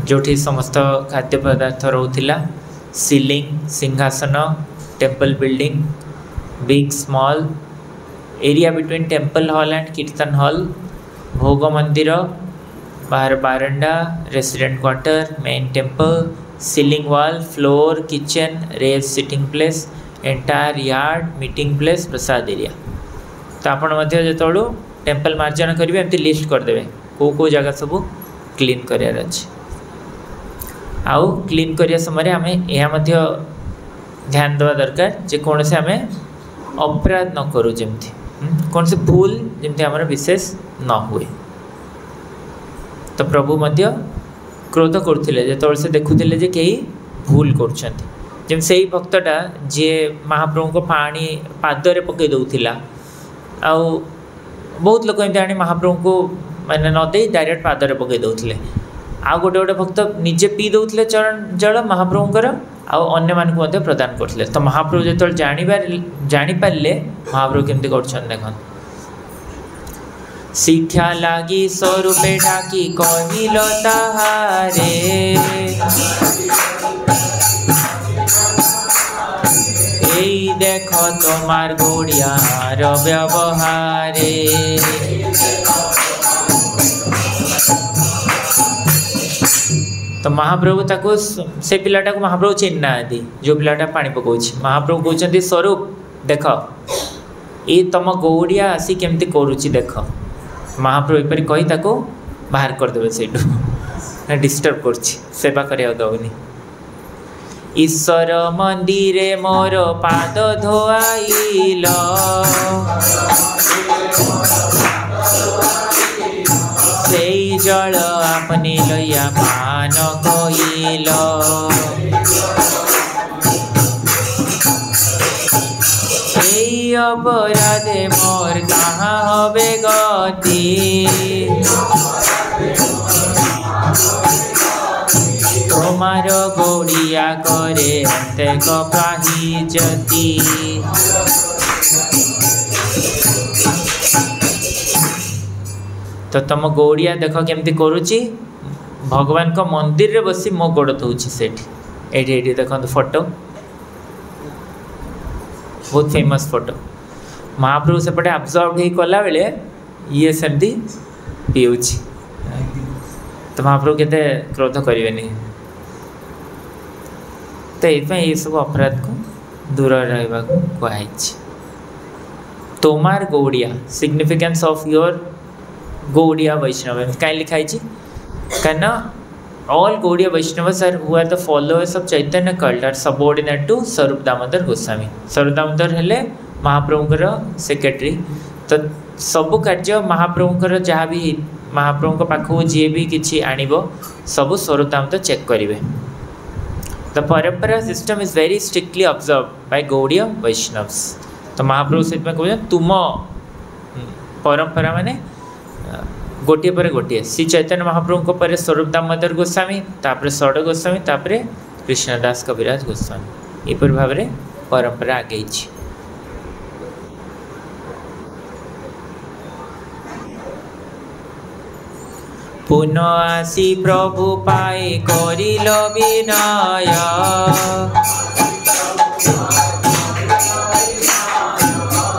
ଯେଉଁଠି ସମସ୍ତ ଖାଦ୍ୟ ପଦାର୍ଥ ରହୁଥିଲା, ସିଲିଂ ସିଂହାସନ, temple building, big small area between temple hall and kirtan hall, bhog mandir, बाहर बारंडा, resident quarter, main temple, ceiling wall, floor, kitchen, raise sitting place, entire yard, meeting place, prasad area. तो आपण जो टेम्पल मार्जन करेंगे एमती लिस्ट करदे कौ कौ जगह सब क्लीन करार अच्छे। आउ क्लीन करिया समय आम यह ध्यान देवा दरकार जे कौन से आम अपराध न करूँ, जमती कौन से भूल जमती आमर विशेष न हुए। तो प्रभु मध्य क्रोध करुले जो से देखुले जे कई भूल कर से भक्तटा जी महाप्रभु को पानी पादरे पकई दौला, आउ बहुत लोग एमती आनी महाप्रभु को मैंने न दे डायरेक्ट पादरे पकई दौले। आउ गोटे गोटे भक्त निजे पी दौले जल महाप्रभुंकर आउ अन्य मानक प्रदान करते। तो महाप्रभु जो जापारे महाप्रभु केमती कर देख, शिक्षा लगी स्वरूपे डाकी कहिल ताहारे, এই देख तोमार गोड़ियार व्यवहारे। तो महाप्रभु ताको से पिलाटा को महाप्रभु चिन्ह दी, जो पिलाटा पानी पकाउछ, महाप्रभु कहते स्वरूप देख ये तुम गौड़िया आसी केमती करुच्ची देख। महाप्रभु एपरी कही ताको बाहर करदे से डिस्टर्ब कर सेवा करिया दउनी। ईश्वर मंदिरे मोर पाद धोआइल, से जल आपनी लैया पान कइल, अपराधे मोर कहाँ हबे गति, तोमार गौड़िया करे अंतेक पाही जति। तो तुम गौड़िया देख केमती करुच्ची, भगवान को मंदिर रे बसी मो गोड़ धोची सेठी। एठी देखो फोटो, बहुत फेमस फोटो। महाप्रभु सेपटे अब्जर्व ही कला बेले ये सेमती पीऊँच, तो महाप्रभु केते क्रोध करेंगे। तो ये सब अपराध को दूर रहा कहुई। तोमार Gaudiya significance of your Gaudiya Vaishnava कहीं लिखाई, कहीं all Gaudiya Vaishnavas are who are the followers of Chaitanya cult are subordinate to Swarup Damodar Goswami. स्वरूप दामोदर हेले महाप्रभुंकर सेक्रेटरी। तो सबु कार्य महाप्रभुंकर जहाँ भी महाप्रभु पाखु जी भी किसी आणव सब स्वरूप दामोदर चेक करेंगे। The parampara system is very strictly observe by Gaudiya Vaishnavas. तो महाप्रभु से कहते तुम परंपरा माने गोटे पर गोटे श्री चैतन्य महाप्रभु पर स्वरूप दामोदर गोस्वामी, तापर षड गोस्वामी, तापर कृष्णदास कविराज गोस्वामी, यपर भाव में परंपरा आगे। पुनः आसी प्रभु पाए करिल विनय,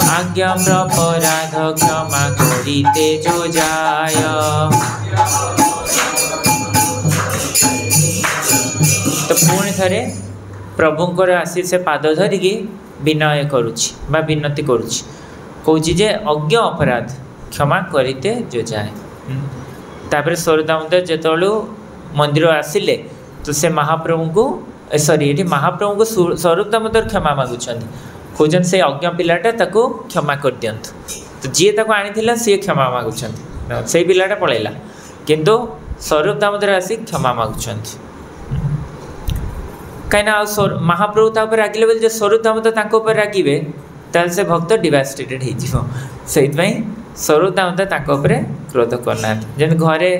आज्ञा अपराध क्षमा करिते जो जाय। तो पुणी थे प्रभुंकर आसी से पाद धरिकी विनय करुछि बा विनती करुछि, कहूँ जे अज्ञ अपराध क्षमा करिते जो जाए। तापर स्वरूप दामोदर जो मंदिर आसिले तो से महाप्रभु को सॉरी ये महाप्रभु को स्वरूप दामोदर क्षमा मागुंट, खोजन से अज्ञ पिलाटा ताको क्षमा कर दियंतु। तो जी ताको आनी सी क्षमा मागुंट, से पिलाटा पलैला किंतु स्वरूप दामोदर आसी क्षमा मागुंट। कहीं महाप्रभु तापर रागिले बोले जो स्वरूप दामोदर ताको ऊपर रागिबे ताल से भक्त डिवास्टेटेड हो जिवो, सेइतपई स्वरूप दामोदर ताको ऊपर क्रोध करना। जन घरे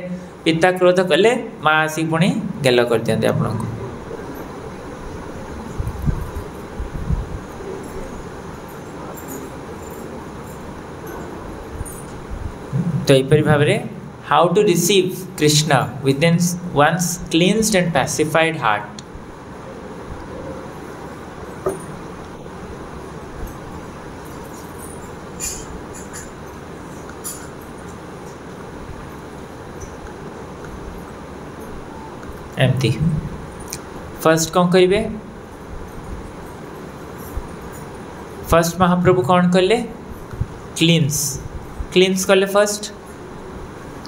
पिता क्रोध कले माँ आसी पुणी गेल कर दियंते आपन को। तो यपरि भाव में how to receive Krishna with in one's cleansed and pacified heart. एमती फर्स्ट कौन करेंगे, फर्स्ट महाप्रभु कौन कले क्लीन्स कले। फर्स्ट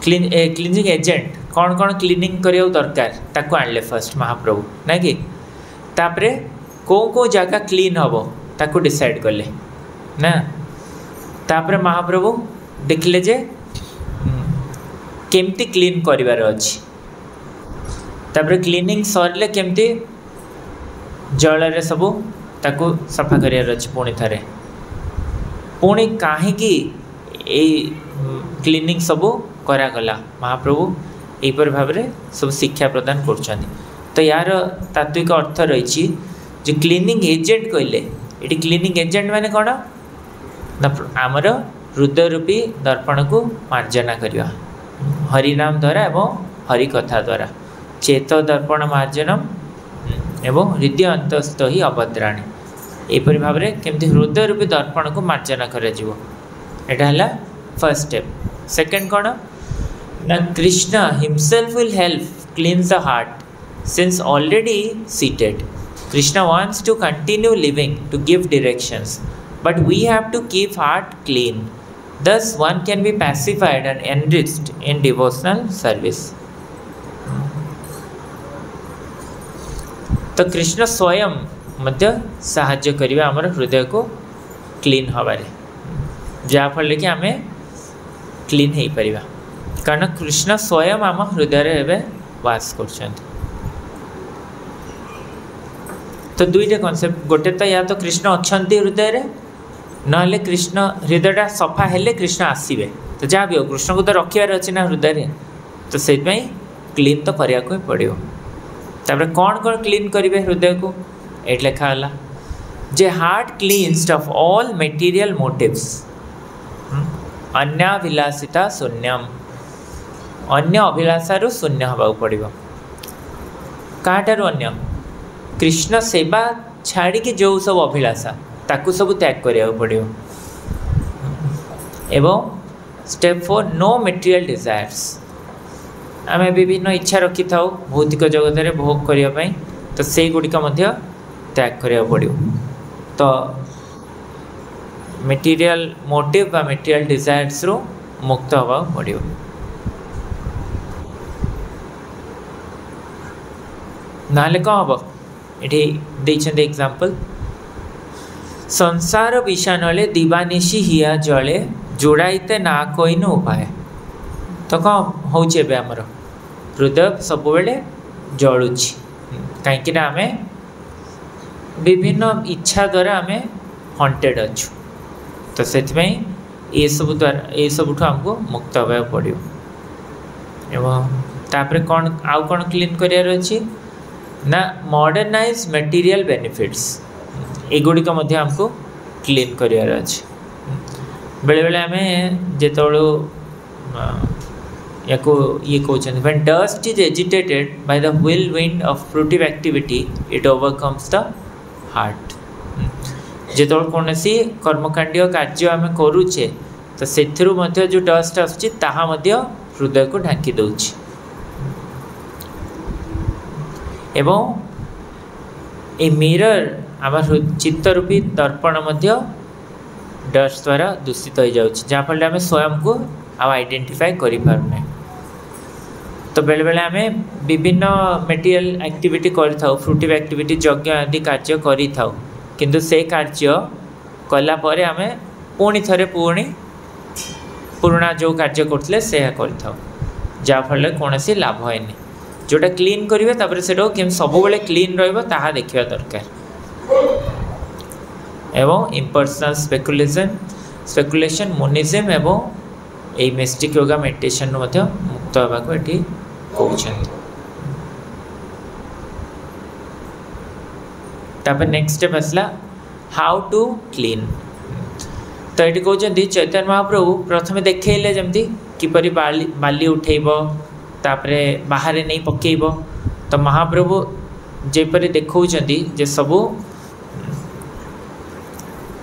क्लीनिंग एजेंट कौन कौन क्लीनिंग करिया दरकार ताको आनले फर्स्ट महाप्रभु ना कि तापरे को जगह क्लीन हम ताको डिसाइड कले ना। तापरे महाप्रभु देखले जे केमती क्लीन करिवार अछि, तापर क्लीनिंग सरले केमती जल रे सबू ताको सफा करियार अछि। पुणी थे पुणी कहीं क्लीनिंग सबू करागला महाप्रभु यहीपर भाव में सब शिक्षा प्रदान कर। तो यार तात्विक अर्थ रही जो क्लीनिंग एजेंट कहले ये क्लीनिंग एजेंट माने कौन आमर हृदय रूपी दर्पण को मार्जना करवा हरिनाम द्वारा एवं हरि कथा द्वारा चेत दर्पण मार्जनम एवं हृदय अंतस्थ ही अभद्राणी यहपरि भाव में केमती हृदय रूपी दर्पण को मार्जना करा फर्स्ट स्टेप। सेकंड कौन ना Krishna himself will help cleanse the heart since already seated. Krishna wants to continue living to give directions but we have to keep heart clean, thus one can be pacified and enriched in devotional service। तो कृष्ण स्वयं मध्य साहाय्य करिवे हमर हृदय को clean हबारे जाफल कि आम clean हो पार, कारण कृष्ण स्वयं आम हृदय रे वास कर। तो दुईटा कॉन्सेप्ट, गोटे तो या तो कृष्ण अच्छे हृदय रे ना कृष्ण हृदयटा सफा हेले कृष्ण आसवे। तो जहाँ भी हो कृष्ण को तो रखार अच्छे ना हृदय रे, तो से क्लीन तो करने को पड़ो। तापर कौन कौन क्लीन करेंगे हृदय को ये लिखाला जे heart cleansed of all material motives अन्याभिलाषिता शून्यम, अन्य अभिलाषारू शून्य हवा पड़ो। कहाँटारू अन्य कृष्ण सेवा छाड़ी जो सब अभिलाषा ताकू सब त्याग करिया पड़ो। एवं स्टेप 4 नो मेटेरियल डिजायर्स, आम विभिन्न इच्छा रखी था भौतिक जगत में भोग करने, तो से गुड़िक त्याग करिया पड़ो। तो मेटेरियल मोटिव बा मेटेरियल डिजायर्स रो मुक्त हवा पड़ो। नाले कौन हम ये देखते एग्जाम्पल संसार विषाणले दिवानिशी हिया जले जोड़ाइते ना कोई न उपाय। तो कौन होमर हृदय सब बेले जलुची कहीं आम विभिन्न इच्छा द्वारा आम हंटेड अच्छु तो से ये सब द्वारा ये सब आमको मुक्त होगा पड़ो एवं तापर कौन आउ कौन क्लीन करार अच्छी ना मॉडर्नाइज मटेरियल बेनिफिट्स एगुड़िक आमको क्लीन करार अच्छे बेले बेले आम जो या ये कहते when dust is agitated by the wheel wind of fruitive activity it overcomes the heart जो कौन सी कर्मकांडीय कार्य आम करुचे तो से जो डस्ट आसुची ताहा हृदय को ढांकी दउछि एवं ए मिरर आम चित्तरूपी दर्पण डस्ट द्वारा दूषित हो जाउछि जहाँफल आम स्वयं को आइडेंटिफाई करि पारुने तो बेले बेले आम विभिन्न मेटेरियल एक्टिविटी करिथाउ फ्रूटिव एक्टिविटी यज्ञ आदि कार्य करिथाउ किंतु से कार्य कला परे आम पुणी थरे पुणी पुराणा जो कार्य करथिले से करिथाउ जहाँफल कौन सी लाभ हैनी जोटा क्लीन करेंगे तापर से सब बेले क्लीन रहिबो ताहा देखिबा दरकार एवं इम्पर्सनल स्पेकुलेशन मोनिज्म एवं ए मिस्टिक योगा मेडिटेशन मुक्त होगा ये कहते नेक्स्ट स्टेप आसला हाउ टू क्लीन तो ये कहते चैतन्य महाप्रभु प्रथम देखले जमती किपरि बाली उठेब तापरे बाहर नहीं पकेब तो महाप्रभु जेपरि देखौचंदी जे सबू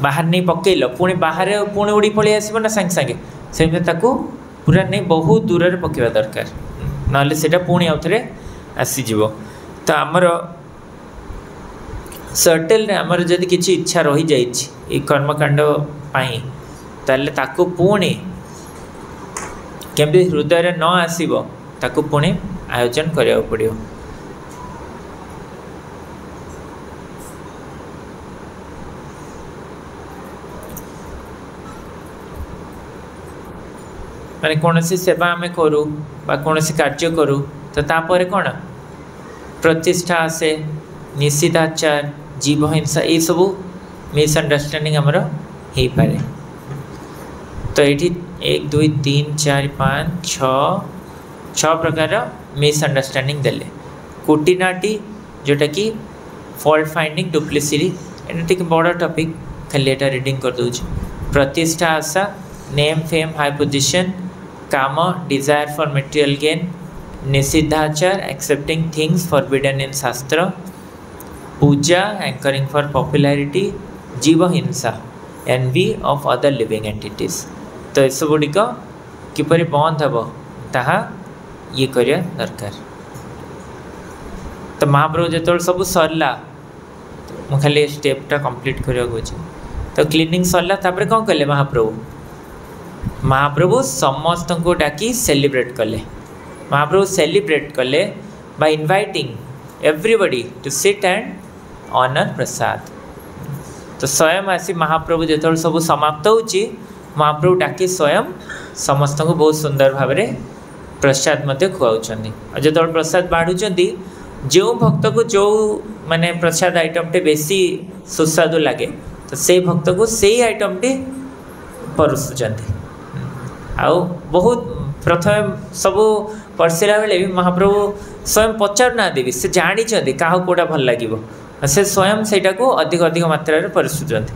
बाहर नहीं पकेल पुणी बाहर पुणी उड़ी पलि आसब ना सांगे सांगे से पूरा नहीं बहुत दूर रे पकेबा दरकार ना सेटा पुणी आउथरे आसीज तो आमर सर्टेल रे आमर जदि किछि इच्छा रही जाइछि कर्मकांड पाई ताले ताकू पुणी केमती हृदय रे न आसीबो ताकू पुणी आयोजन करिया पड़ियो माने कौन सी सेवा आम करूँ बा कौन सी कार्य करूँ तो तापर कौन प्रतिष्ठा आसे निषेधाचार जीव हिंसा ये सब मिसअंडरस्टैंडिंग आमर हो पारे तो ये 1 2 3 4 5 6 प्रकार मिसअंडरस्टैंडिंग देले कुटिनाटी जोटा कि फॉल्ट फाइंडिंग डुप्लिसिटी एटा बड़ टॉपिक खाली एटा रीडिंग कर दूँ प्रतिष्ठा आशा नेम फेम हाई पोजिशन काम डिजायर फॉर मटेरियल गेन निषिद्धाचार accepting things forbidden in shastra puja hankering for popularity जीव हिंसा envy of other living entities तो ये सब गुड़िक किपरि बंद हे ताहा ये करिया दरकार तो महाप्रभु जो सब सरला मु खाली स्टेपटा कंप्लीट करिया तो क्लीनिंग सरला तापर कौन कले महाप्रभु समस्त को डाकी सेलिब्रेट कले महाप्रभु सेलिब्रेट कले by inviting everybody to sit and honour prasad तो स्वयं आसी महाप्रभु जो सब समाप्त होची महाप्रभु डाकी स्वयं समस्त को बहुत सुंदर भाव में प्रसाद मध्य खुआउछंदी और जो प्रसाद बाढ़ुचंदी जो भक्त को जो माने प्रसाद आइटम टे बेसी सुस्वादु लगे तो से भक्त को से ही आइटम टे परोसुचंदी आउ बहुत प्रथम सबू परसिला बेले भी महाप्रभु स्वयं पचार ना देवी से जानी क्या कौटा भल लगे से स्वयं सेटा को अधिक अधिक मात्रा रे परसुचंदी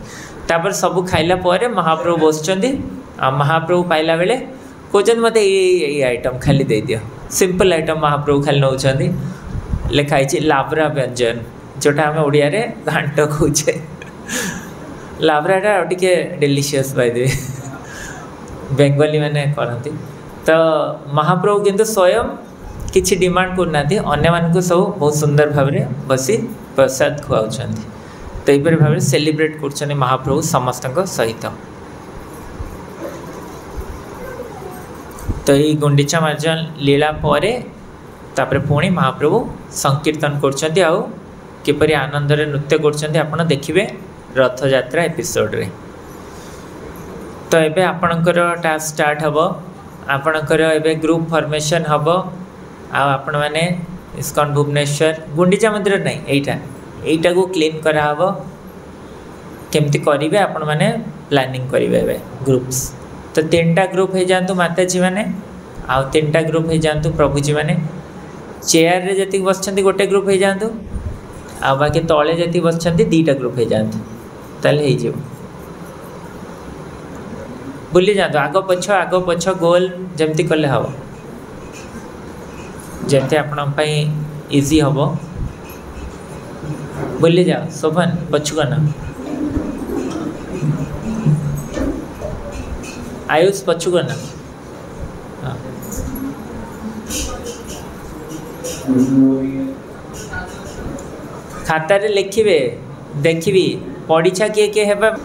तापर सब खाइला पर महाप्रभु बसचंदी आ महाप्रभु पाइला बेले कहते मत ये आइटम खाली दे दियो सिंपल आइटम महाप्रभु खाली नौचंदी लिखाई लाब्रा व्यंजन जोटा आम ओडिया रे घांट कहे लाब्राटा टे डेलीशियस बाय द बेंगली मैंने करती तो महाप्रभु किंतु स्वयं किसी डिमांड करना अन्य मान सब बहुत सुंदर भाव में बसी प्रसाद खुआउछंदी तो यहीपर भाव सेलिब्रेट कर महाप्रभु समस्त सहित तो ये गुंडीचा मार्जन लीला पर तापर पुणी महाप्रभु संकीर्तन करछंती आउ किपरि आनंद रे नृत्य करछंती आपण देखिबे रथ यात्रा एपिसोड रे तो एबे आपणकर टास्क स्टार्ट हबो आपणकर एबे ग्रुप फॉर्मेशन हबो आ आपण माने इस्कॉन भुवनेश्वर गुंडीचा मंदिर नहीं एटा এইटा को क्लीन करा हबो केमती करिवे आपण माने प्लानिंग करिवे बे ग्रुप्स तो 3टा ग्रुप हे जानतु माताजी माने आ 3टा ग्रुप हे जानतु प्रभुजी माने चेयर रे जति बसछंती गोटे ग्रुप हे जानतु आ बाकी तळे जति बसछंती 2टा ग्रुप हे जानतु ताले हे जेबो बुली जातो आगो पछ गोल जमती कले हबो जमती आपण पई इजी हबो बुली जाओ सोभन पछुआ ना आयुष पछुआ ना हाँ खाता रे लिखिबे देखिबी पढ़ीछा किए किए हेबा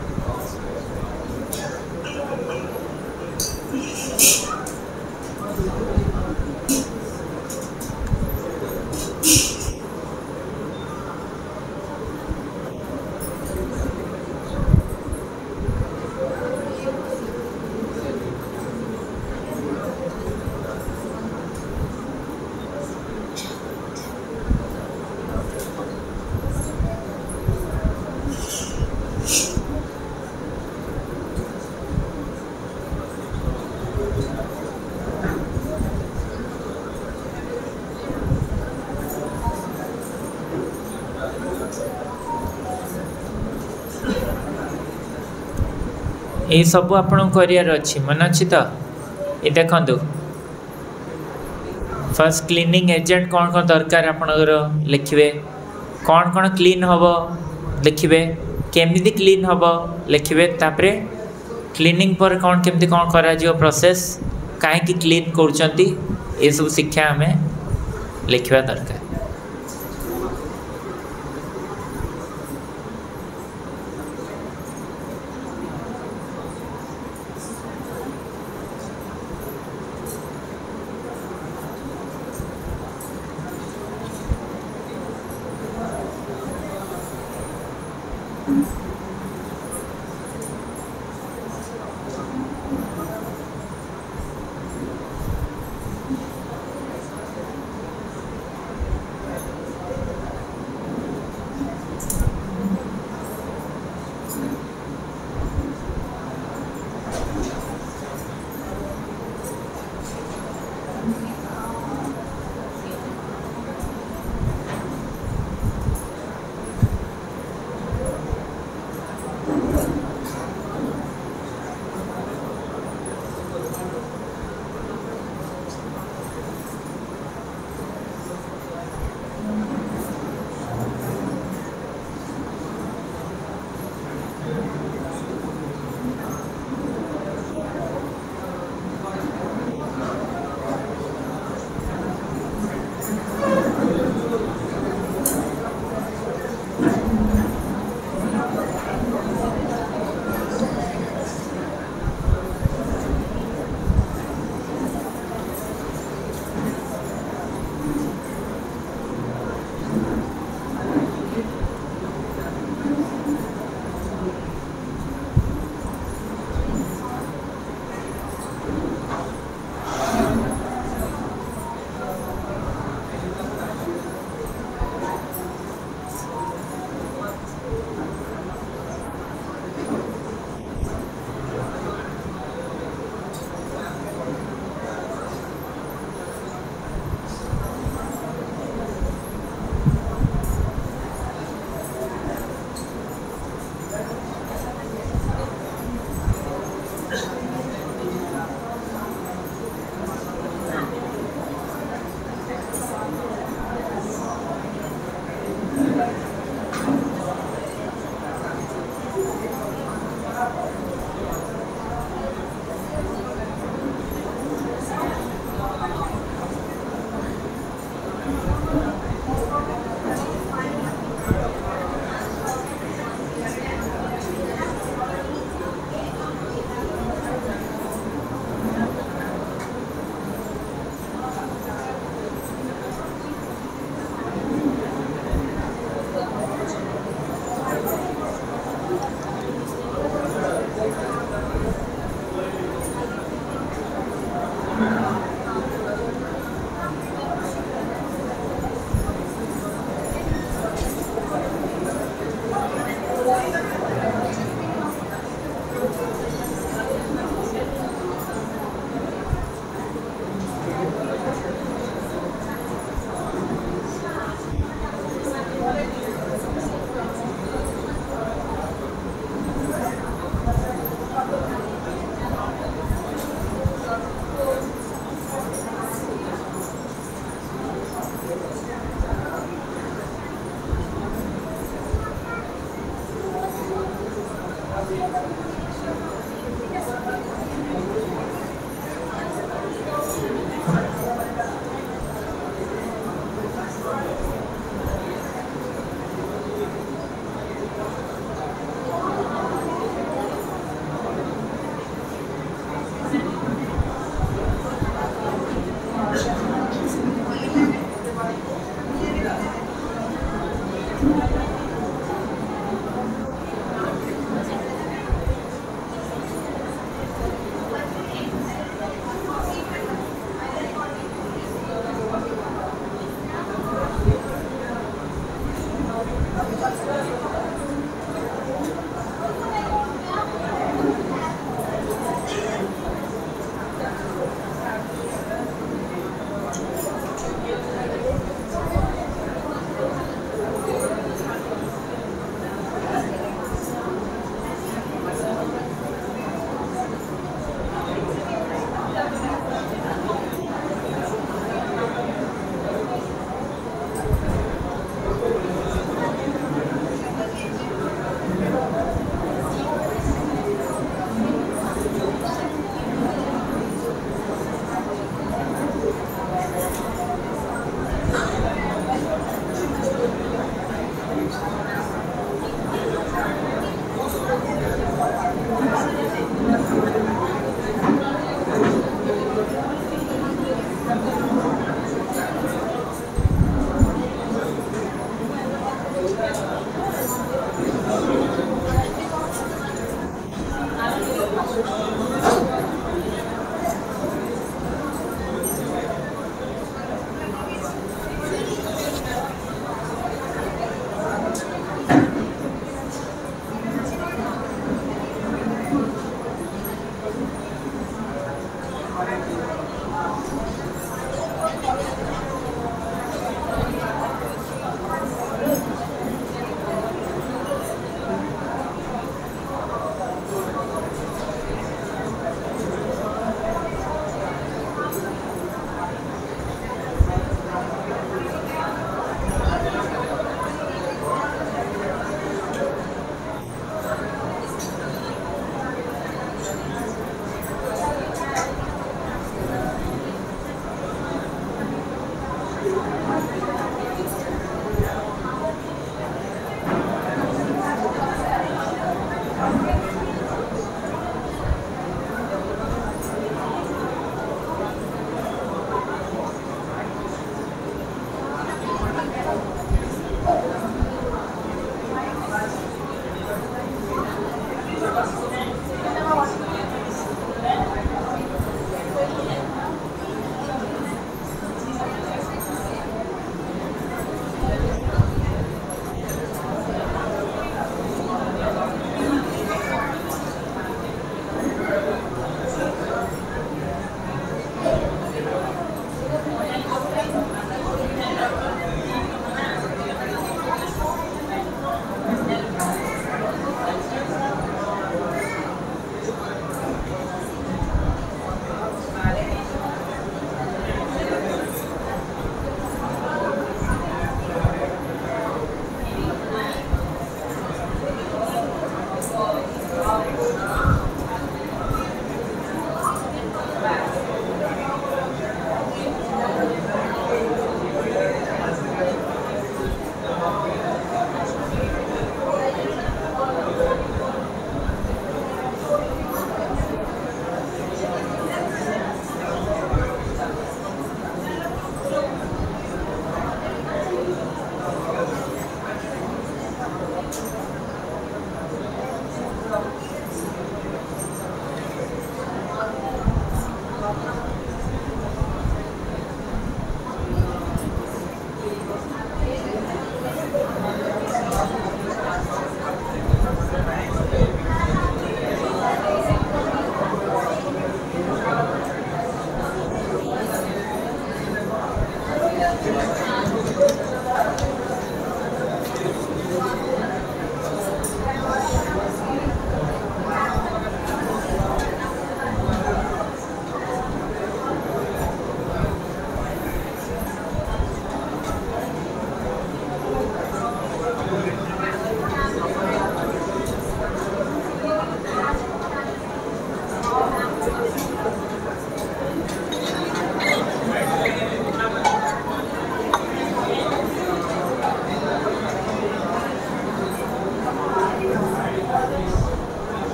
ये सब आपन करियर अच्छी मन अच्छी तो ये देखु फर्स्ट क्लीनिंग एजेंट कौन कौन दरकार आपनकर लिखिबे कौन कौन क्लीन हम लिखिबे केमिति क्लीन हम लिखिबे तापरे क्लीनिंग पर कौन केमिति कौन करा जियो प्रोसेस काहे क्लीन करचंती ये सब शिक्षा हमें लिखिबा दरकार।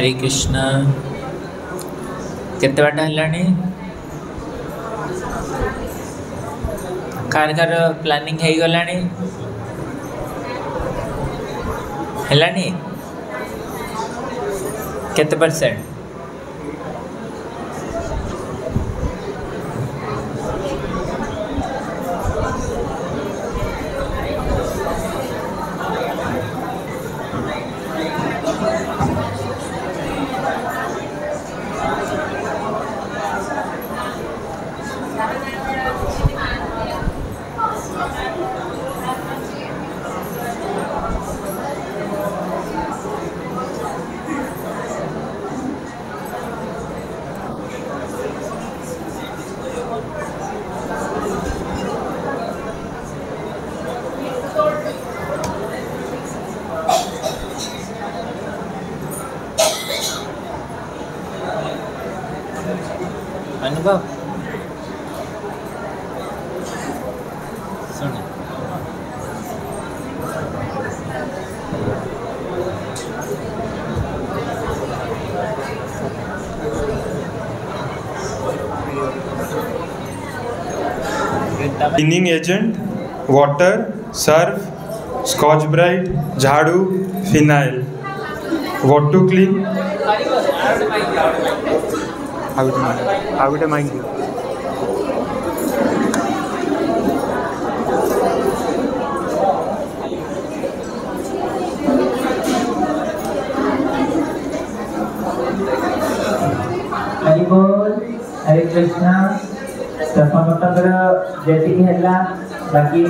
हरे कृष्ण केते बाट हलानी कार कार प्लानिंग है गलानी हलानी केते परसेंट अनुभव सुन cleaning agent, water, Surf, Scotch Brite, झाड़ू, phenyl. What to clean? How would I mind you? Hari बोल हरे कृष्णा समस्तकर जैसे है बाकी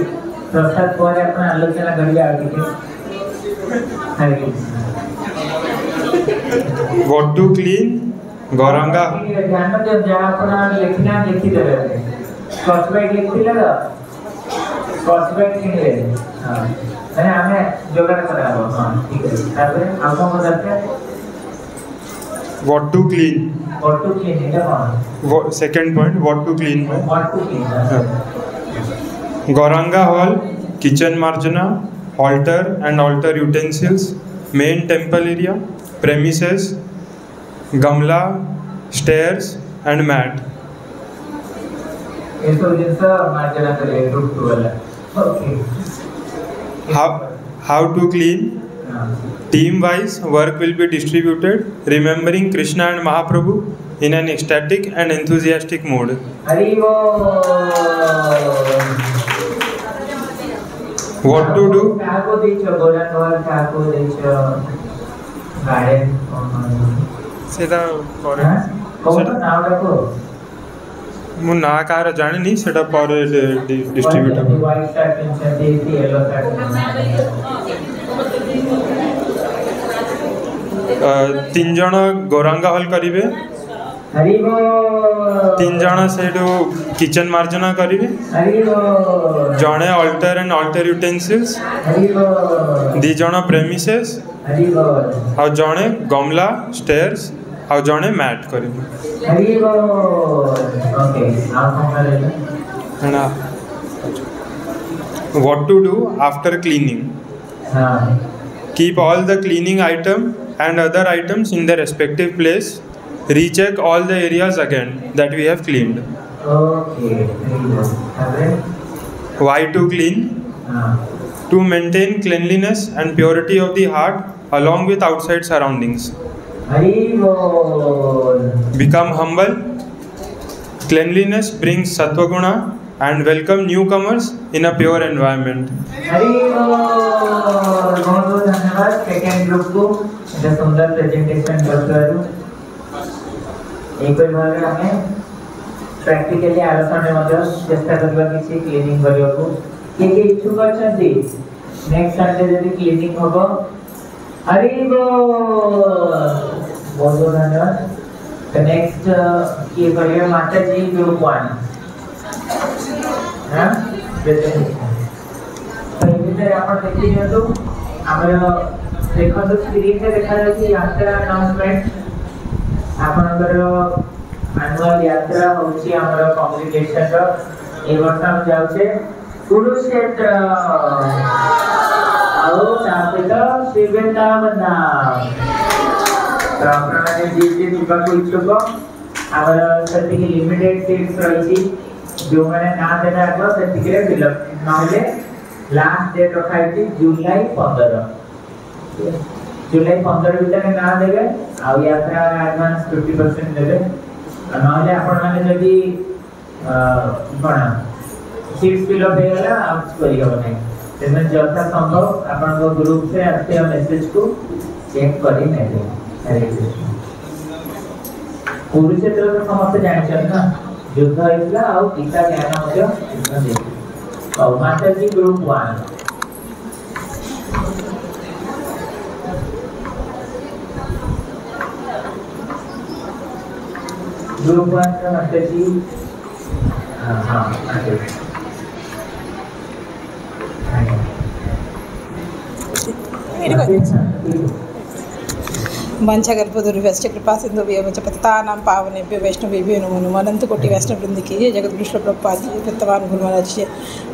प्रसाद पर अपना आलोचना करिए आगे हरे Krishna. What to clean? Gauranga ध्यान दे जहाँ अपना लिखना लिखी दे रहे स्कॉच ब्राइट लिखती लगा स्कॉच ब्राइट किने हाँ मैंने हमें जोगाड़ करा हो हाँ ठीक है ताकि आपको मदद है. What to clean? What to clean है क्या? Second point, what to clean में What to clean Gauranga hall, kitchen मार्जना, altar and altar utensils, main temple area, premises, गमला, stairs and mat. ये सब जिनका मार्जना करें रूट वाला. Okay. How to clean? Team wise work will be distributed remembering Krishna and Mahaprabhu in an ecstatic and enthusiastic mode. Hari बोल. What to do? काको देचो गोलनवाल काको देचो गार्डन सेटा करे कोन नाम रखो मु ना कार जाने नहीं सेटा पर डिस्ट्रीब्यूटर व्हाइट शर्ट पेंशन देती येलो शर्ट तीन जन गौरांगा हॉल करिवे. हरि बोल. तीन जन सेडो किचन मार्जना करिवे. हरि बोल. जने alter and alter utensils. Hari बोल. दी जन प्रेमिसेस. हरि बोल. आ जने गमला स्टेयर्स आ जने मैट करिवे. हरि बोल. ओके आप करेंगे ना. What to do after cleaning? हाँ. Keep all the cleaning item and other items in their respective place. Recheck all the areas again that we have cleaned. Okay. Why to clean? To maintain cleanliness and purity of the heart along with outside surroundings. Become humble. Cleanliness brings sattva guna and welcome newcomers in a pure environment. बहुत बहुत धन्यवाद second group को इतना सुंदर presentation करथारु. एक बार हमें practically आलोचना मध्य चेष्टा करबा किसी क्लीनिंग करियो के इच्छुक अछंती नेक्स्ट संडे जदी क्लीनिंग होबो. हरि बोल. बहुत बहुत धन्यवाद. तो नेक्स्ट ये करियो माता जी ग्रुप 1 हां प्रेजेंटेशन पहले आपण देखि दियंतु हमर देखो स्क्रीन पे देखा जाय यात्रा अनाउंसमेंट आपनकर एनुअल यात्रा होची हमर कम्युनिकेशन रो ए वर्ष हम जाउ छे कुरुक्षेत्र आओ तापे तो शिवेंद्रवना तो आपने जी जीवाको इच्छुक आमर से लिमिटेड सीट्स रही जो मैंने ना देवे आग से फिलअप ना लास्ट डेट रखा है जुलाई 15 भितर ना देवे आ यात्रा एडवांस 50% देवे ना आपण माने जदी कोना सीट्स फिलअप हो गला आप करि हो नै तेने जथा संभव आपण को ग्रुप से आते मैसेज को चेक करि नै दे हरे कृष्ण कुरुक्षेत्र तो समस्त जानछन ना युद्ध होइला आ गीता ज्ञान मध्य कृष्ण दे और माता जी ग्रुप 1 ग्रुप 1 का माता जी हां वंशगर्भदुर्व्यश्च कृपा सिंधु व्यवच पतितानां पावनेभ्यो वैष्णवेभ्यो नमो नमः अनंत कोटि वैष्णव वृंद की जय जगत कृष्ण प्रभुपाद जी वर्तमान गुरु महाराज जी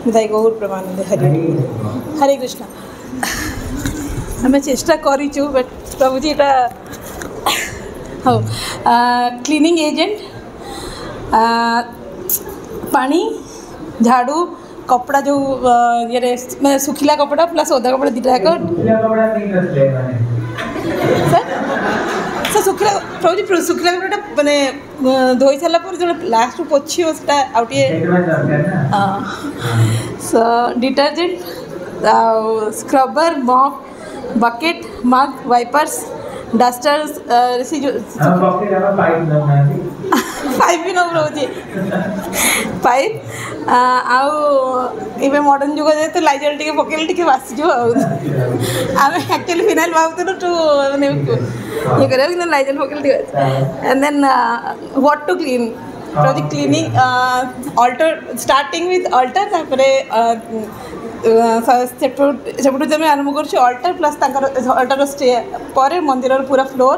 विदाई गौर प्रमानंद हरे कृष्ण आम चेष्टा करूँ बट प्रभु जी हाँ क्लीनिंग एजेंट पानी झाड़ू कपड़ा जो ये मैं सुखिला कपड़ा प्लस ओदा कपड़ा दीटा सर सुखिला प्रभु सुखिला कपड़ा माने धोई सारा पर जो लास्ट पोछी out so detergent scrubber mop bucket mug wipers dusters pipe भी न रोचे पाइप आउ एवं मॉडर्न जुग जे तो लाइजल टिके पकेल टिके बासी जो आम एक्चुअली फिनाइल भावुँ टू माने ये करे कि लाइजल पकेल टिके and then what to clean project cleaning altar starting with altar तापरे सेपटू जब आरंभ कर अल्टर प्लस अल्टर स्टे पर मंदिर पूरा फ्लोर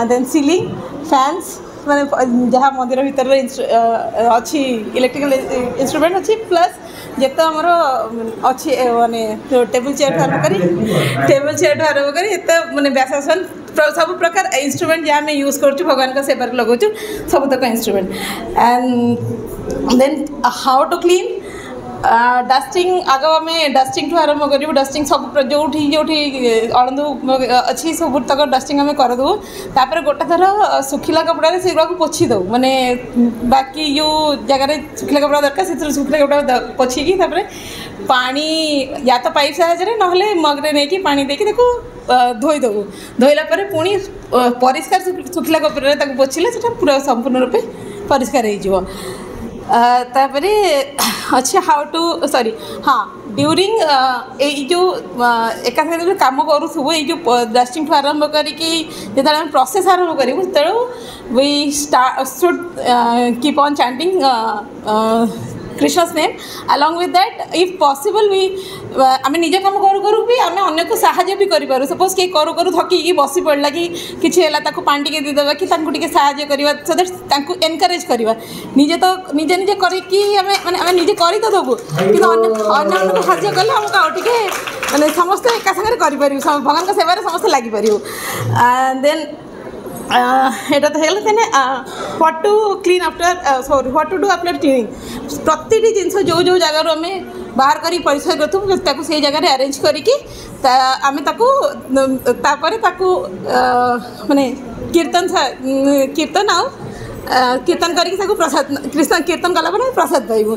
देन सीलिंग फैंस माने जहाँ मंदिर भीतर अच्छी इलेक्ट्रिकल इंस्ट्रूमेंट अच्छी प्लस जिते आमर अच्छी माने टेबल चेयर आरंभ कर एत माने व्यासन सब प्रकार इंस्ट्रूमेंट जहाँ आम यूज कर भगवान का सेवा लगो सब तक instrument and then how to clean dusting आग आम डस्टिंग ठूँ आरंभ करूँ डस्टिंग सब जो अड़ंदू अच्छी सब तक डस्टिंग आम करदे तापर गोटे थर सुखिला कपड़ा से पोछी दो माने बाकी जो जगह सुखिला कपड़ा दरकार से सुखिला कपड़ा पोछिकी पानी या तो पाइप साहाଯ୍ୟରେ नहले मगरे नहीं कि पानी देकी धोईदेबू धोइला पुणी परिष्कार सुखिला कपड़ा पोछिले से पूरा संपूर्ण रूपे परिष्कार हो तापरे अच्छा हाउ टू सॉरी हाँ ड्यूरिंग जो एक कम करूँ ये जो डस्टिंग ठूँ आरंभ करके प्रोसेस आरंभ करूँ तेणु we should keep on chanting Krishna's name along with that if possible we आम निजे कम करूँ करूँ भी आम अन्य को साहाଯ୍य भी करूँ सपोज किए करूँ करूँ थकी बसी पड़ा कि किसी है पानी टे देदेवा कि साहाଯ୍य करवा सो दैट एनकरेज करवा निजे तो निजे निजे करके आम निजे कर तो देवु कि अन्य को साहाଯ୍य कले आमको आउ टे मैंने समस्ते एका सागर कर भगवान का सेवार समस्ते लगिपर देन এটা তো হল তেনে what to clean after sorry what to do after cleaning প্রতিটি জিনিস जो जो जगार आम बाहर कर परिचय करूँ से जगह अरेंज करके आम माने कीर्तन कीर्तन आउ कीर्तन करके प्रसाद कृष्ण कीर्तन कला प्रसाद पाइबू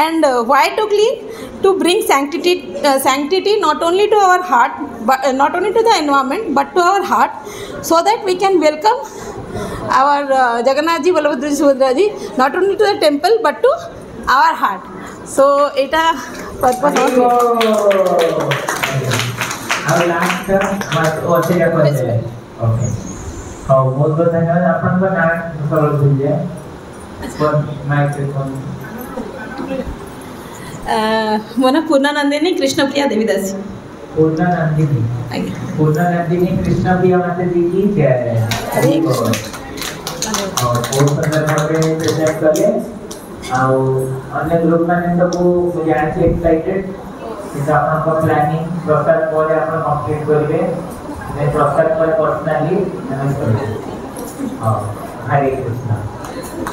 and why to clean to bring sanctity not only to our heart but not only to the environment but to our heart so that we can welcome our Jagannath ji Balabhadra ji Subhadra ji not only to the temple but to our heart so eta purpose of our last बात और से क्या करते हैं okay हाँ बहुत बहुत धन्यवाद अपन का नाम सरल दीजिए पर माइक्रोफोन मो ना पूर्णानंदिनी कृष्णप्रिया देवीदास पूर्णानंदिनी कृष्णप्रिया माता जी की जय हरे कृष्ण और बहुत सुंदर भावे प्रेजेंट कले ଆଉ अन्य ग्रुप माने सबको जान से एक्साइटेड कि आपन को प्लानिंग प्रसाद बोले आपन कंप्लीट करबे मैं प्रसाद पर पर्सनली हरे कृष्ण।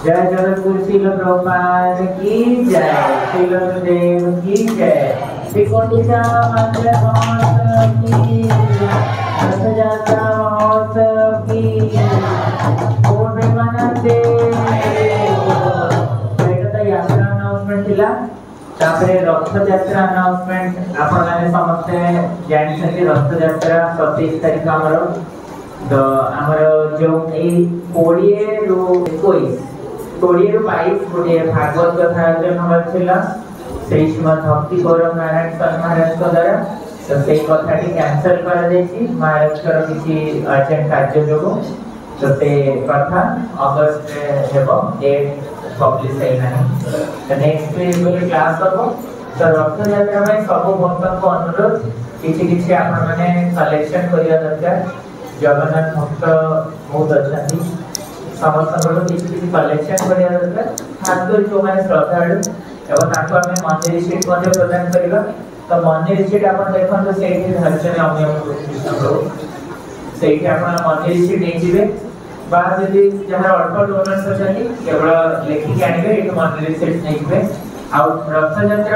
जय जगतगुरु श्रील प्रभुपाद की जय, श्रील गुरुदेव की जय, श्री गुंडीचा मंदिर महोत्सव की, रथ यात्रा महोत्सव की, पूर्ण प्रेमानंदे। तो यात्रा अनाउंसमेंट थिला, तापरे रथ यात्रा अनाउंसमेंट आपण माने समस्ते जानि छथि। रथ यात्रा 27 तारिख हमरो तो हमरो जो ए 20 रु 21 20 रु 22 गोटे भागवत कथा आयोजन हमार थिला श्री श्रीमद भक्ति गौरव नारायण स्वामी महाराज को द्वारा। तो से कथाटी कैंसल कर देछि महाराज कर किछि अर्जेंट कार्य जोगो। तो से कथा अगस्त में हेबो, डेट पब्लिश है ना। तो नेक्स्ट वीक क्लास हो। तो रथ यात्रा में सब भक्तों को अनुरोध किछि किछि आपण माने कलेक्शन करिया दरकार। जगन्नाथ भक्त बहुत अच्छा समस्त किसी कलेक्शन करिया दरकार। खासकर जो मैंने श्रद्धालु एवं ताको आमे मंदिर सीट मध्ये प्रदान करिबा। तो मंदिर सीट आपण देखन तो सेठी धरचने अमय कृष्ण प्रभु सेठी आपण मंदिर सीट नै जिवे बा यदि जहां अल्प डोनर्स अछथि केवल लेखि के आनिबे एटु मंदिर सीट नै जिवे। आ रथ यात्रा